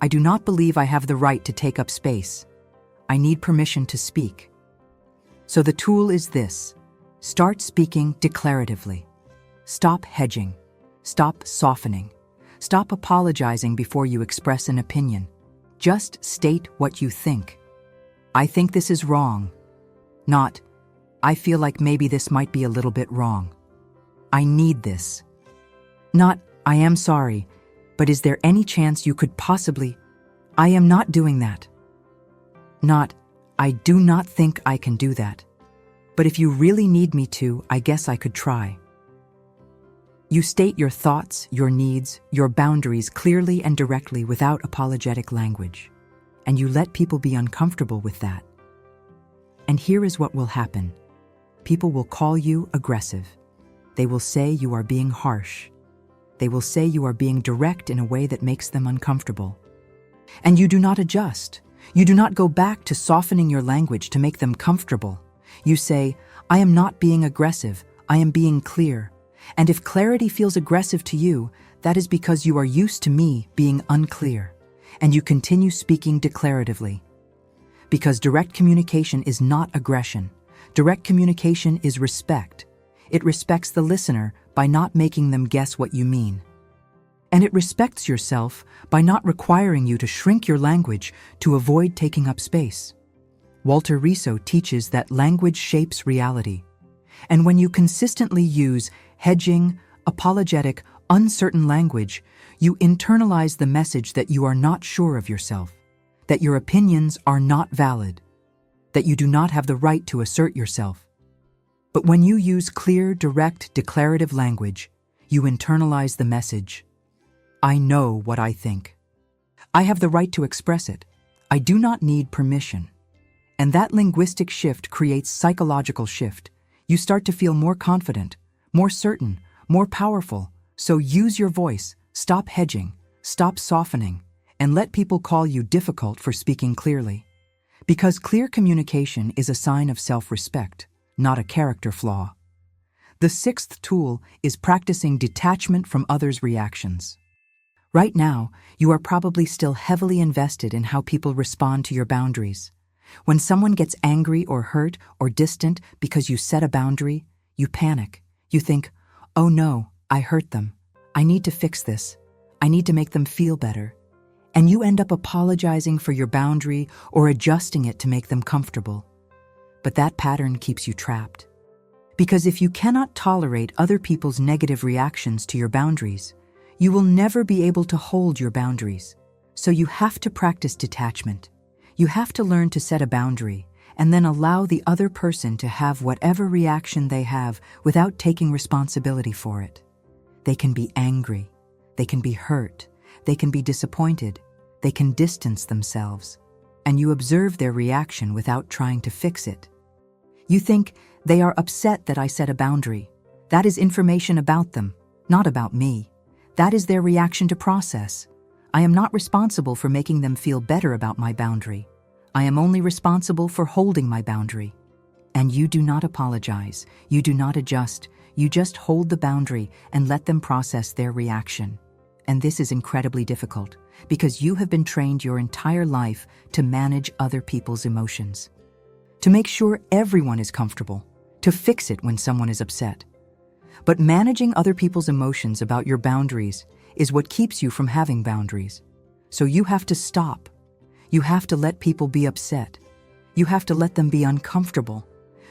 I do not believe I have the right to take up space. I need permission to speak." So the tool is this: start speaking declaratively. Stop hedging. Stop softening. Stop apologizing before you express an opinion. Just state what you think. "I think this is wrong." Not, "I feel like maybe this might be a little bit wrong." "I need this." Not, "I am sorry, but is there any chance you could possibly—" "I am not doing that." Not, "I do not think I can do that. But if you really need me to, I guess I could try." You state your thoughts, your needs, your boundaries clearly and directly without apologetic language. And you let people be uncomfortable with that. And here is what will happen. People will call you aggressive. They will say you are being harsh. They will say you are being direct in a way that makes them uncomfortable. And you do not adjust. You do not go back to softening your language to make them comfortable. You say, "I am not being aggressive, I am being clear." And if clarity feels aggressive to you, that is because you are used to me being unclear, and you continue speaking declaratively. Because direct communication is not aggression. Direct communication is respect. It respects the listener by not making them guess what you mean. And it respects yourself by not requiring you to shrink your language to avoid taking up space. Walter Riso teaches that language shapes reality. And when you consistently use hedging, apologetic, uncertain language, you internalize the message that you are not sure of yourself, that your opinions are not valid, that you do not have the right to assert yourself. But when you use clear, direct, declarative language, you internalize the message, "I know what I think. I have the right to express it. I do not need permission." And that linguistic shift creates psychological shift. You start to feel more confident, more certain, more powerful. So use your voice, stop hedging, stop softening, and let people call you difficult for speaking clearly. Because clear communication is a sign of self-respect, not a character flaw. The sixth tool is practicing detachment from others' reactions. Right now, you are probably still heavily invested in how people respond to your boundaries. When someone gets angry or hurt or distant because you set a boundary, you panic. You think, "Oh no, I hurt them. I need to fix this. I need to make them feel better." And you end up apologizing for your boundary or adjusting it to make them comfortable. But that pattern keeps you trapped. Because if you cannot tolerate other people's negative reactions to your boundaries, you will never be able to hold your boundaries. So you have to practice detachment. You have to learn to set a boundary and then allow the other person to have whatever reaction they have without taking responsibility for it. They can be angry. They can be hurt. They can be disappointed. They can distance themselves. And you observe their reaction without trying to fix it. You think, "They are upset that I set a boundary. That is information about them. not about me. That is their reaction to process. I am not responsible for making them feel better about my boundary. I am only responsible for holding my boundary. And you do not apologize, you do not adjust, you just hold the boundary and let them process their reaction. And this is incredibly difficult, because you have been trained your entire life to manage other people's emotions, to make sure everyone is comfortable, to fix it when someone is upset. But managing other people's emotions about your boundaries is what keeps you from having boundaries. So you have to stop. You have to let people be upset. You have to let them be uncomfortable.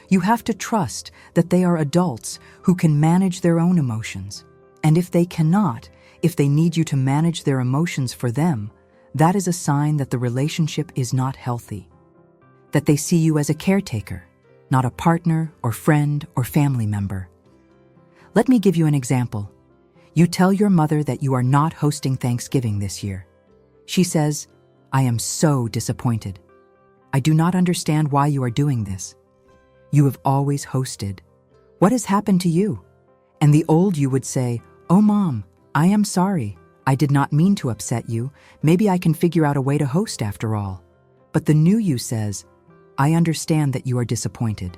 You have to trust that they are adults who can manage their own emotions. And if they cannot, if they need you to manage their emotions for them, that is a sign that the relationship is not healthy. That they see you as a caretaker, not a partner or friend or family member. Let me give you an example. You tell your mother that you are not hosting Thanksgiving this year. She says, "I am so disappointed. I do not understand why you are doing this. You have always hosted. What has happened to you?" And the old you would say, "Oh, Mom, I am sorry. I did not mean to upset you. Maybe I can figure out a way to host after all." But the new you says, "I understand that you are disappointed.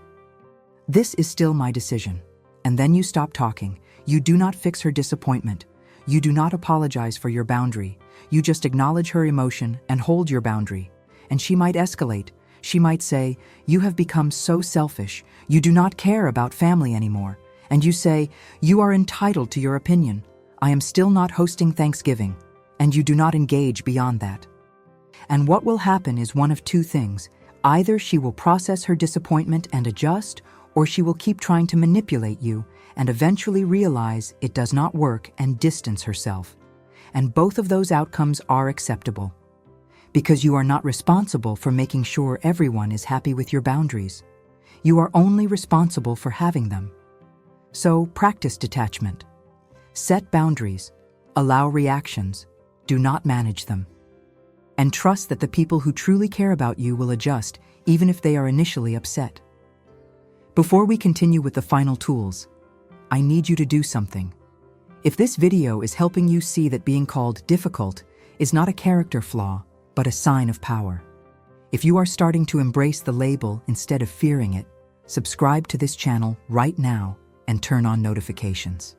This is still my decision." And then you stop talking. You do not fix her disappointment. You do not apologize for your boundary. You just acknowledge her emotion and hold your boundary. And she might escalate. She might say, "You have become so selfish. You do not care about family anymore." And you say, "You are entitled to your opinion. I am still not hosting Thanksgiving." And you do not engage beyond that. And what will happen is one of two things. Either she will process her disappointment and adjust, or she will keep trying to manipulate you and eventually realize it does not work and distance herself. And both of those outcomes are acceptable, because you are not responsible for making sure everyone is happy with your boundaries. You are only responsible for having them. So practice detachment. Set boundaries. Allow reactions. Do not manage them. And trust that the people who truly care about you will adjust, even if they are initially upset. Before we continue with the final tools, I need you to do something. If this video is helping you see that being called difficult is not a character flaw, but a sign of power. If you are starting to embrace the label instead of fearing it, subscribe to this channel right now and turn on notifications.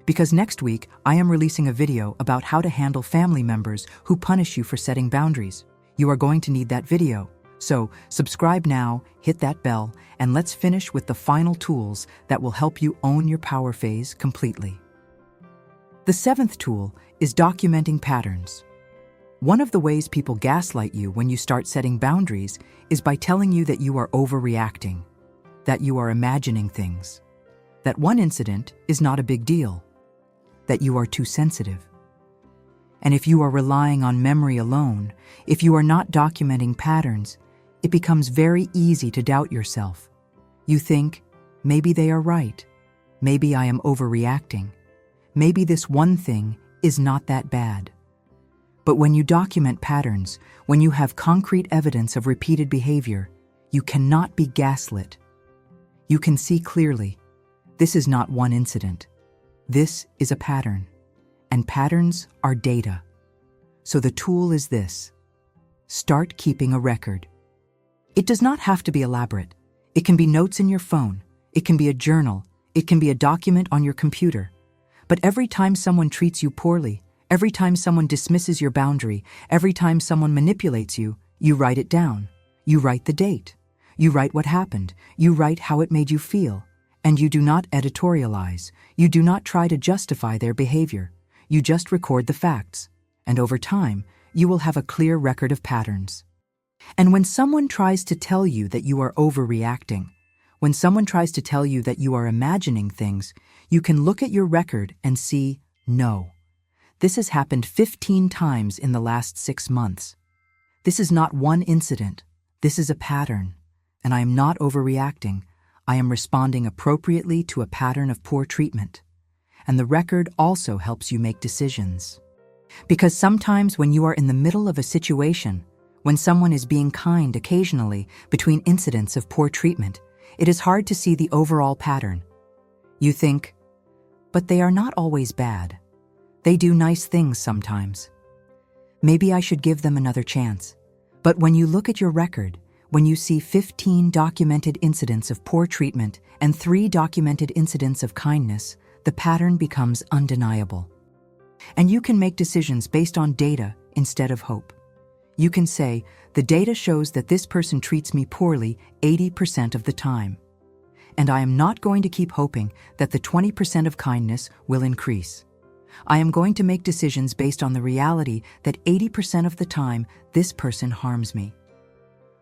Because next week, I am releasing a video about how to handle family members who punish you for setting boundaries. You are going to need that video. So subscribe now, hit that bell, and let's finish with the final tools that will help you own your power phase completely. The seventh tool is documenting patterns. One of the ways people gaslight you when you start setting boundaries is by telling you that you are overreacting, that you are imagining things, that one incident is not a big deal, that you are too sensitive. And if you are relying on memory alone, if you are not documenting patterns, it becomes very easy to doubt yourself. You think, maybe they are right. Maybe I am overreacting. Maybe this one thing is not that bad. But when you document patterns, when you have concrete evidence of repeated behavior, you cannot be gaslit. You can see clearly, this is not one incident. This is a pattern. And patterns are data. So the tool is this. Start keeping a record. It does not have to be elaborate. It can be notes in your phone. It can be a journal. It can be a document on your computer. But every time someone treats you poorly, every time someone dismisses your boundary, every time someone manipulates you, you write it down. You write the date. You write what happened. You write how it made you feel. And you do not editorialize. You do not try to justify their behavior. You just record the facts. And over time, you will have a clear record of patterns. And when someone tries to tell you that you are overreacting, when someone tries to tell you that you are imagining things, you can look at your record and see, no. This has happened 15 times in the last 6 months. This is not one incident. This is a pattern. And I am not overreacting. I am responding appropriately to a pattern of poor treatment. And the record also helps you make decisions. Because sometimes when you are in the middle of a situation, when someone is being kind occasionally between incidents of poor treatment, it is hard to see the overall pattern. You think, But they are not always bad. They do nice things sometimes. Maybe I should give them another chance. But when you look at your record, when you see 15 documented incidents of poor treatment and 3 documented incidents of kindness, the pattern becomes undeniable. And you can make decisions based on data instead of hope. You can say, the data shows that this person treats me poorly 80% of the time. And I am not going to keep hoping that the 20% of kindness will increase. I am going to make decisions based on the reality that 80% of the time this person harms me.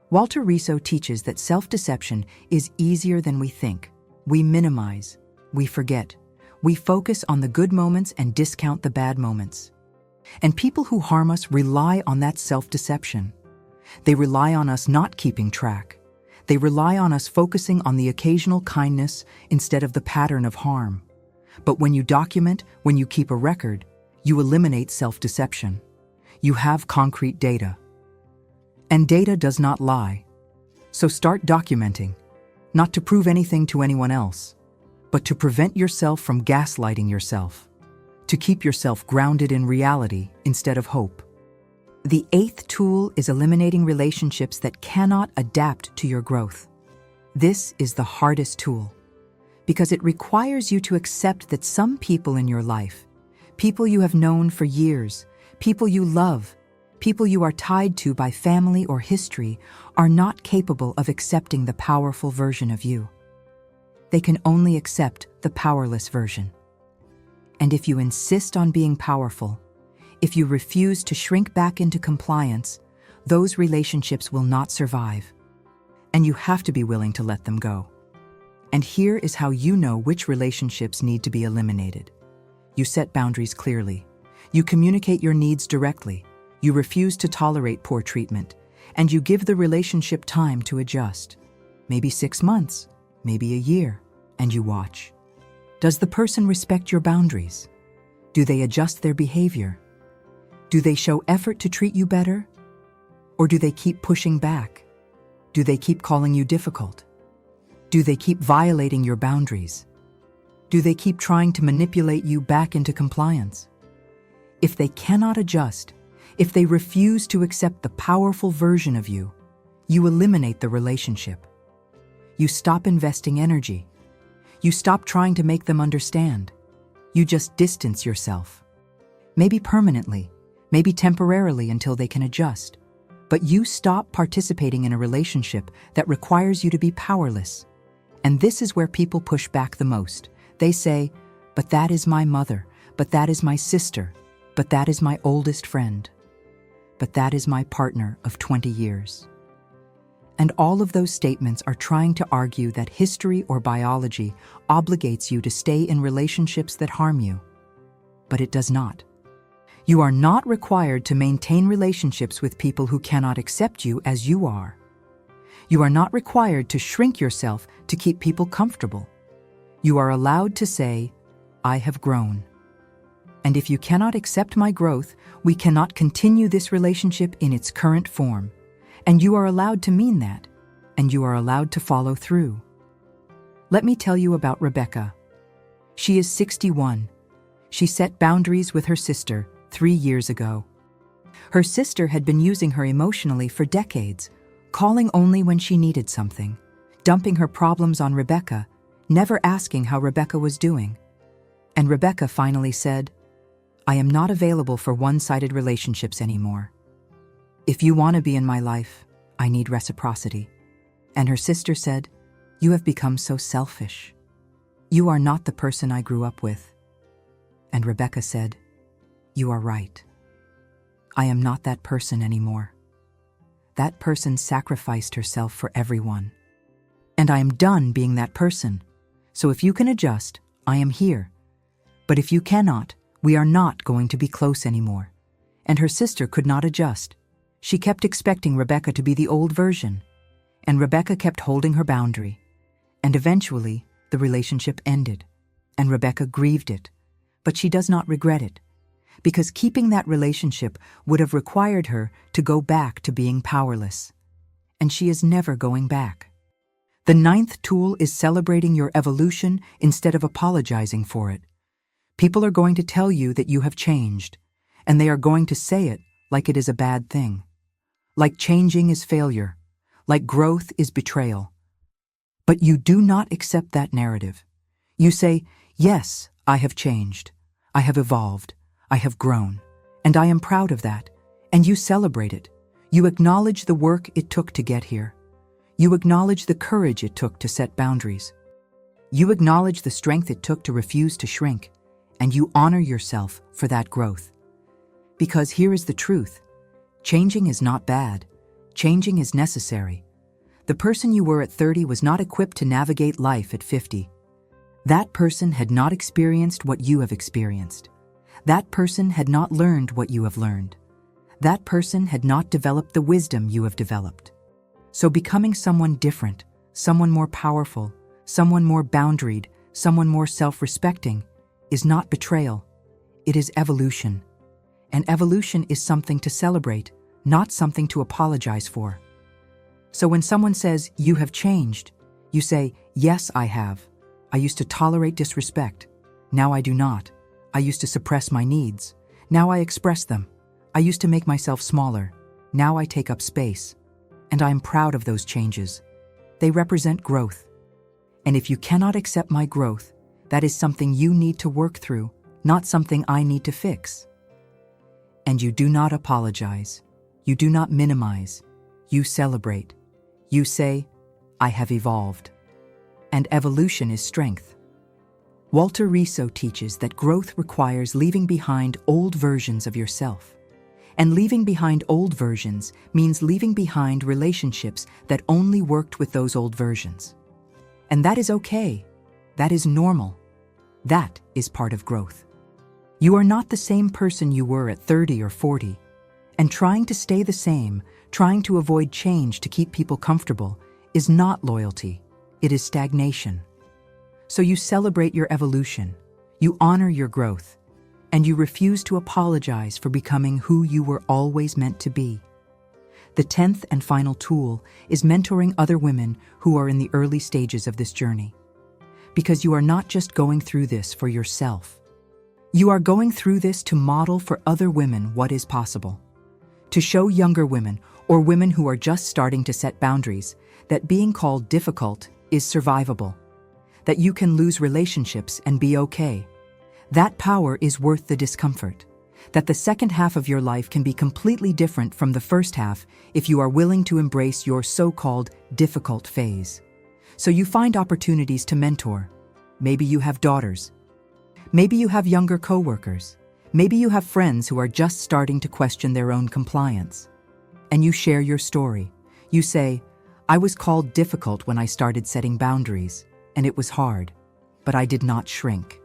Walter Riso teaches that self-deception is easier than we think. We minimize, we forget, we focus on the good moments and discount the bad moments. And people who harm us rely on that self-deception. They rely on us not keeping track. They rely on us focusing on the occasional kindness instead of the pattern of harm. But when you document, when you keep a record, you eliminate self-deception. You have concrete data. And data does not lie. So start documenting, not to prove anything to anyone else, but to prevent yourself from gaslighting yourself, to keep yourself grounded in reality instead of hope. The 8th tool is eliminating relationships that cannot adapt to your growth. This is the hardest tool, because it requires you to accept that some people in your life, people you have known for years, people you love, people you are tied to by family or history, are not capable of accepting the powerful version of you. They can only accept the powerless version. And if you insist on being powerful, if you refuse to shrink back into compliance, those relationships will not survive. And you have to be willing to let them go. And here is how you know which relationships need to be eliminated. You set boundaries clearly. You communicate your needs directly. You refuse to tolerate poor treatment. And you give the relationship time to adjust. Maybe 6 months, maybe a year, and you watch. Does the person respect your boundaries? Do they adjust their behavior? Do they show effort to treat you better? Or do they keep pushing back? Do they keep calling you difficult? Do they keep violating your boundaries? Do they keep trying to manipulate you back into compliance? If they cannot adjust, if they refuse to accept the powerful version of you, you eliminate the relationship. You stop investing energy. You stop trying to make them understand. You just distance yourself. Maybe permanently, maybe temporarily until they can adjust. But you stop participating in a relationship that requires you to be powerless. And this is where people push back the most. They say, but that is my mother, but that is my sister, but that is my oldest friend, but that is my partner of 20 years. And all of those statements are trying to argue that history or biology obligates you to stay in relationships that harm you. But it does not. You are not required to maintain relationships with people who cannot accept you as you are. You are not required to shrink yourself to keep people comfortable. You are allowed to say, I have grown. And if you cannot accept my growth, we cannot continue this relationship in its current form. And you are allowed to mean that, and you are allowed to follow through. Let me tell you about Rebecca. She is 61. She set boundaries with her sister 3 years ago. Her sister had been using her emotionally for decades, calling only when she needed something, dumping her problems on Rebecca, never asking how Rebecca was doing. And Rebecca finally said, I am not available for one-sided relationships anymore. If you want to be in my life, I need reciprocity. And her sister said, you have become so selfish. You are not the person I grew up with. And Rebecca said, you are right. I am not that person anymore. That person sacrificed herself for everyone. And I am done being that person. So if you can adjust, I am here. But if you cannot, we are not going to be close anymore. And her sister could not adjust. She kept expecting Rebecca to be the old version. And Rebecca kept holding her boundary. And eventually, the relationship ended. And Rebecca grieved it. But she does not regret it. Because keeping that relationship would have required her to go back to being powerless. And she is never going back. The 9th tool is celebrating your evolution instead of apologizing for it. People are going to tell you that you have changed, and they are going to say it like it is a bad thing. Like changing is failure, like growth is betrayal. But you do not accept that narrative. You say, yes, I have changed, I have evolved, I have grown, and I am proud of that, and you celebrate it. You acknowledge the work it took to get here. You acknowledge the courage it took to set boundaries. You acknowledge the strength it took to refuse to shrink, and you honor yourself for that growth. Because here is the truth. Changing is not bad. Changing is necessary. The person you were at 30 was not equipped to navigate life at 50. That person had not experienced what you have experienced. That person had not learned what you have learned. That person had not developed the wisdom you have developed. So becoming someone different, someone more powerful, someone more boundaried, someone more self-respecting, is not betrayal. It is evolution. And evolution is something to celebrate, not something to apologize for. So when someone says, you have changed, you say, yes, I have. I used to tolerate disrespect. Now I do not. I used to suppress my needs. Now I express them. I used to make myself smaller. Now I take up space. And I am proud of those changes. They represent growth. And if you cannot accept my growth, that is something you need to work through, not something I need to fix. And you do not apologize. You do not minimize. You celebrate. You say, I have evolved. And evolution is strength. Walter Riso teaches that growth requires leaving behind old versions of yourself. And leaving behind old versions means leaving behind relationships that only worked with those old versions. And that is okay. That is normal. That is part of growth. You are not the same person you were at 30 or 40. And trying to stay the same, trying to avoid change to keep people comfortable, is not loyalty. It is stagnation. So you celebrate your evolution, you honor your growth, and you refuse to apologize for becoming who you were always meant to be. The 10th and final tool is mentoring other women who are in the early stages of this journey. Because you are not just going through this for yourself. You are going through this to model for other women what is possible. To show younger women, or women who are just starting to set boundaries, that being called difficult is survivable. That you can lose relationships and be okay. That power is worth the discomfort. That the second half of your life can be completely different from the first half if you are willing to embrace your so-called difficult phase. So you find opportunities to mentor. Maybe you have daughters. Maybe you have younger coworkers. Maybe you have friends who are just starting to question their own compliance. And you share your story. You say, I was called difficult when I started setting boundaries, and it was hard, but I did not shrink.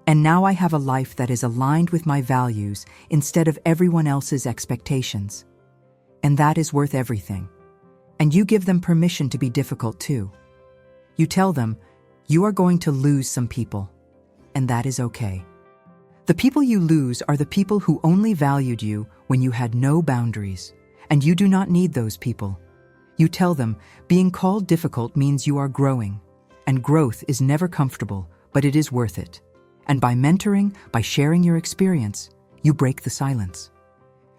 And now I have a life that is aligned with my values instead of everyone else's expectations. And that is worth everything. And you give them permission to be difficult too. You tell them, you are going to lose some people, and that is okay. The people you lose are the people who only valued you when you had no boundaries, and you do not need those people. You tell them, being called difficult means you are growing, and growth is never comfortable, but it is worth it. And by mentoring, by sharing your experience, you break the silence.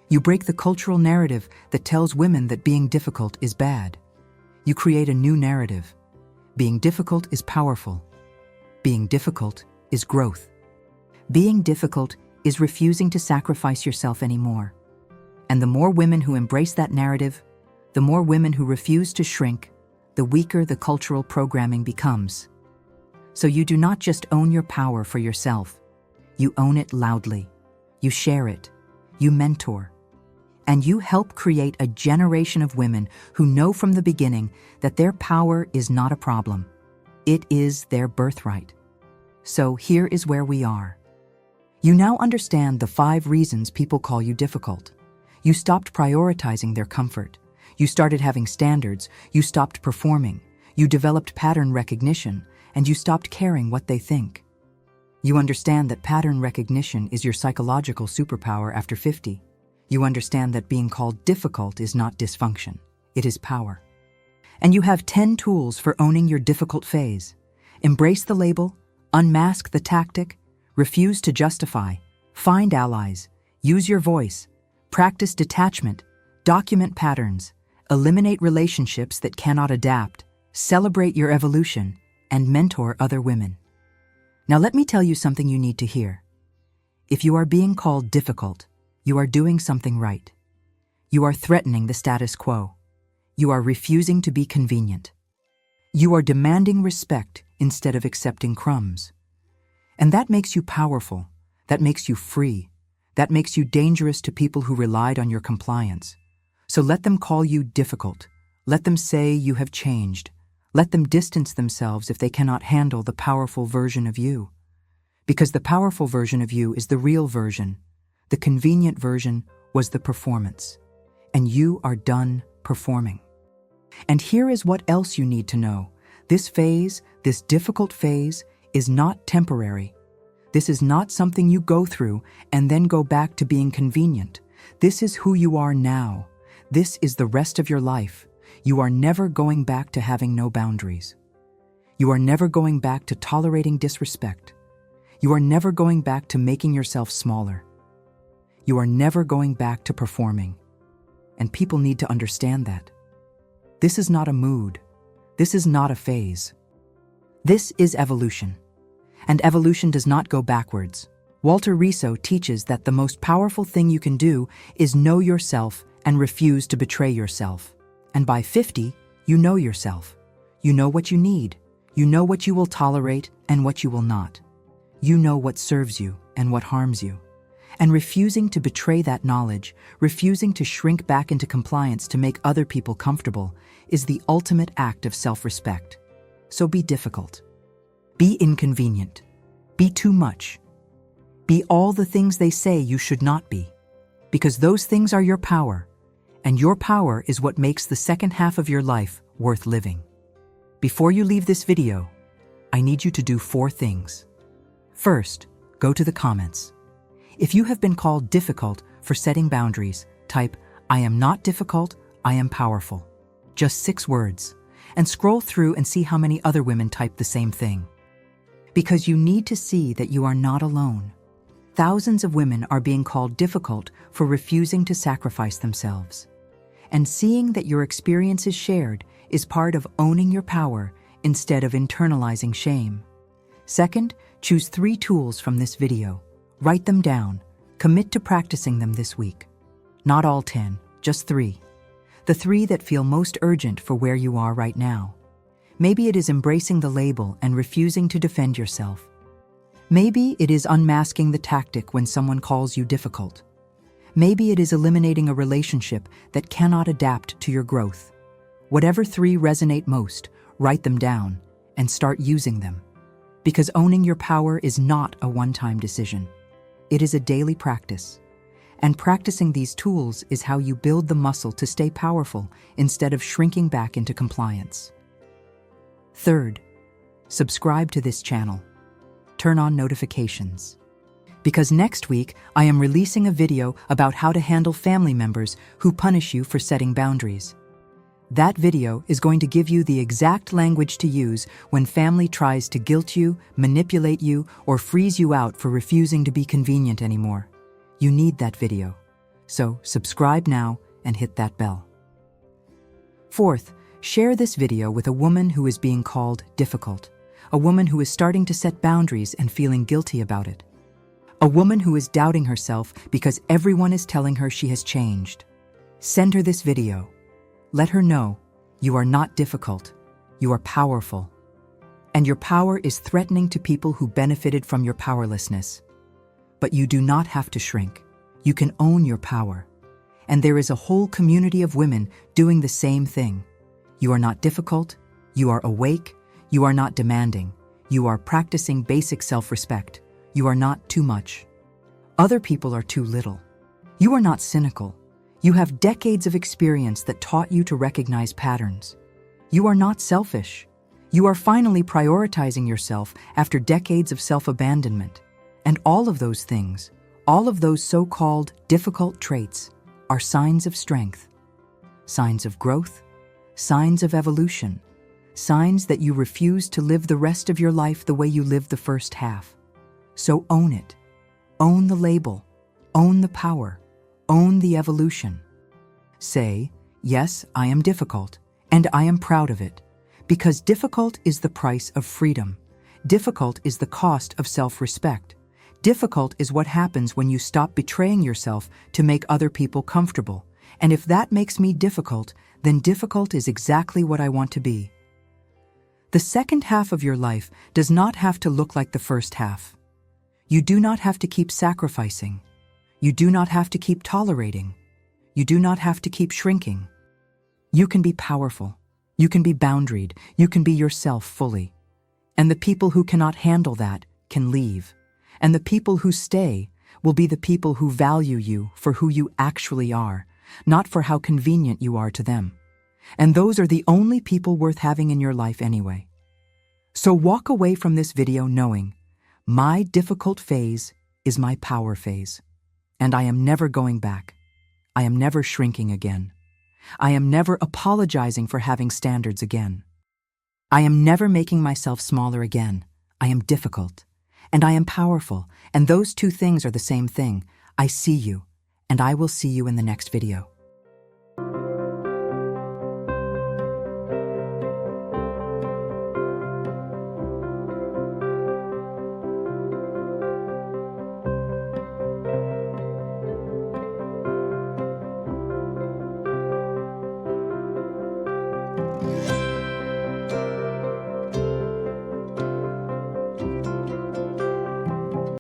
You break the cultural narrative that tells women that being difficult is bad. You create a new narrative. Being difficult is powerful. Being difficult is growth. Being difficult is refusing to sacrifice yourself anymore. And the more women who embrace that narrative, the more women who refuse to shrink, the weaker the cultural programming becomes. So you do not just own your power for yourself. You own it loudly. You share it. You mentor. And you help create a generation of women who know from the beginning that their power is not a problem. It is their birthright. So here is where we are. You now understand the 5 reasons people call you difficult. You stopped prioritizing their comfort. You started having standards. You stopped performing. You developed pattern recognition, and you stopped caring what they think. You understand that pattern recognition is your psychological superpower after 50. You understand that being called difficult is not dysfunction. It is power. And you have 10 tools for owning your difficult phase. Embrace the label, unmask the tactic, Refuse to justify. Find allies. Use your voice. Practice detachment. Document patterns. Eliminate relationships that cannot adapt. Celebrate your evolution. And mentor other women. Now let me tell you something you need to hear. If you are being called difficult, you are doing something right. You are threatening the status quo. You are refusing to be convenient. You are demanding respect instead of accepting crumbs. And that makes you powerful. That makes you free. That makes you dangerous to people who relied on your compliance. So let them call you difficult. Let them say you have changed. Let them distance themselves if they cannot handle the powerful version of you. Because the powerful version of you is the real version. The convenient version was the performance. And you are done performing. And here is what else you need to know. This phase, this difficult phase, is not temporary. This is not something you go through and then go back to being convenient. This is who you are now. This is the rest of your life. You are never going back to having no boundaries. You are never going back to tolerating disrespect. You are never going back to making yourself smaller. You are never going back to performing. And people need to understand that. This is not a mood. This is not a phase. This is evolution. And evolution does not go backwards. Walter Riso teaches that the most powerful thing you can do is know yourself and refuse to betray yourself. And by 50, you know yourself. You know what you need. You know what you will tolerate and what you will not. You know what serves you and what harms you. And refusing to betray that knowledge, refusing to shrink back into compliance to make other people comfortable, is the ultimate act of self-respect. So be difficult. Be inconvenient. Be too much. Be all the things they say you should not be. Because those things are your power. And your power is what makes the second half of your life worth living. Before you leave this video, I need you to do 4 things. First, go to the comments. If you have been called difficult for setting boundaries, type, "I am not difficult, I am powerful." Just 6 words. And scroll through and see how many other women type the same thing. Because you need to see that you are not alone. Thousands of women are being called difficult for refusing to sacrifice themselves. And seeing that your experience is shared is part of owning your power instead of internalizing shame. Second, choose 3 tools from this video. Write them down. Commit to practicing them this week. Not all 10, just 3. The 3 that feel most urgent for where you are right now. Maybe it is embracing the label and refusing to defend yourself. Maybe it is unmasking the tactic when someone calls you difficult. Maybe it is eliminating a relationship that cannot adapt to your growth. Whatever 3 resonate most, write them down and start using them. Because owning your power is not a one-time decision. It is a daily practice. And practicing these tools is how you build the muscle to stay powerful instead of shrinking back into compliance. Third, subscribe to this channel. Turn on notifications. Because next week, I am releasing a video about how to handle family members who punish you for setting boundaries. That video is going to give you the exact language to use when family tries to guilt you, manipulate you, or freeze you out for refusing to be convenient anymore. You need that video. So subscribe now and hit that bell. Fourth, share this video with a woman who is being called difficult. A woman who is starting to set boundaries and feeling guilty about it. A woman who is doubting herself because everyone is telling her she has changed. Send her this video. Let her know you are not difficult. You are powerful. And your power is threatening to people who benefited from your powerlessness. But you do not have to shrink. You can own your power. And there is a whole community of women doing the same thing. You are not difficult. You are awake. You are not demanding. You are practicing basic self-respect. You are not too much. Other people are too little. You are not cynical. You have decades of experience that taught you to recognize patterns. You are not selfish. You are finally prioritizing yourself after decades of self-abandonment. And all of those things, all of those so-called difficult traits, are signs of strength, signs of growth, signs of evolution, signs that you refuse to live the rest of your life the way you lived the first half. So own it. Own the label. Own the power. Own the evolution. Say, yes, I am difficult, and I am proud of it, because difficult is the price of freedom. Difficult is the cost of self-respect. Difficult is what happens when you stop betraying yourself to make other people comfortable. And if that makes me difficult, then difficult is exactly what I want to be. The second half of your life does not have to look like the first half. You do not have to keep sacrificing. You do not have to keep tolerating. You do not have to keep shrinking. You can be powerful. You can be boundaried. You can be yourself fully. And the people who cannot handle that can leave. And the people who stay will be the people who value you for who you actually are, not for how convenient you are to them. And those are the only people worth having in your life anyway. So walk away from this video knowing, my difficult phase is my power phase. And I am never going back. I am never shrinking again. I am never apologizing for having standards again. I am never making myself smaller again. I am difficult. And I am powerful. And those two things are the same thing. I see you. And I will see you in the next video.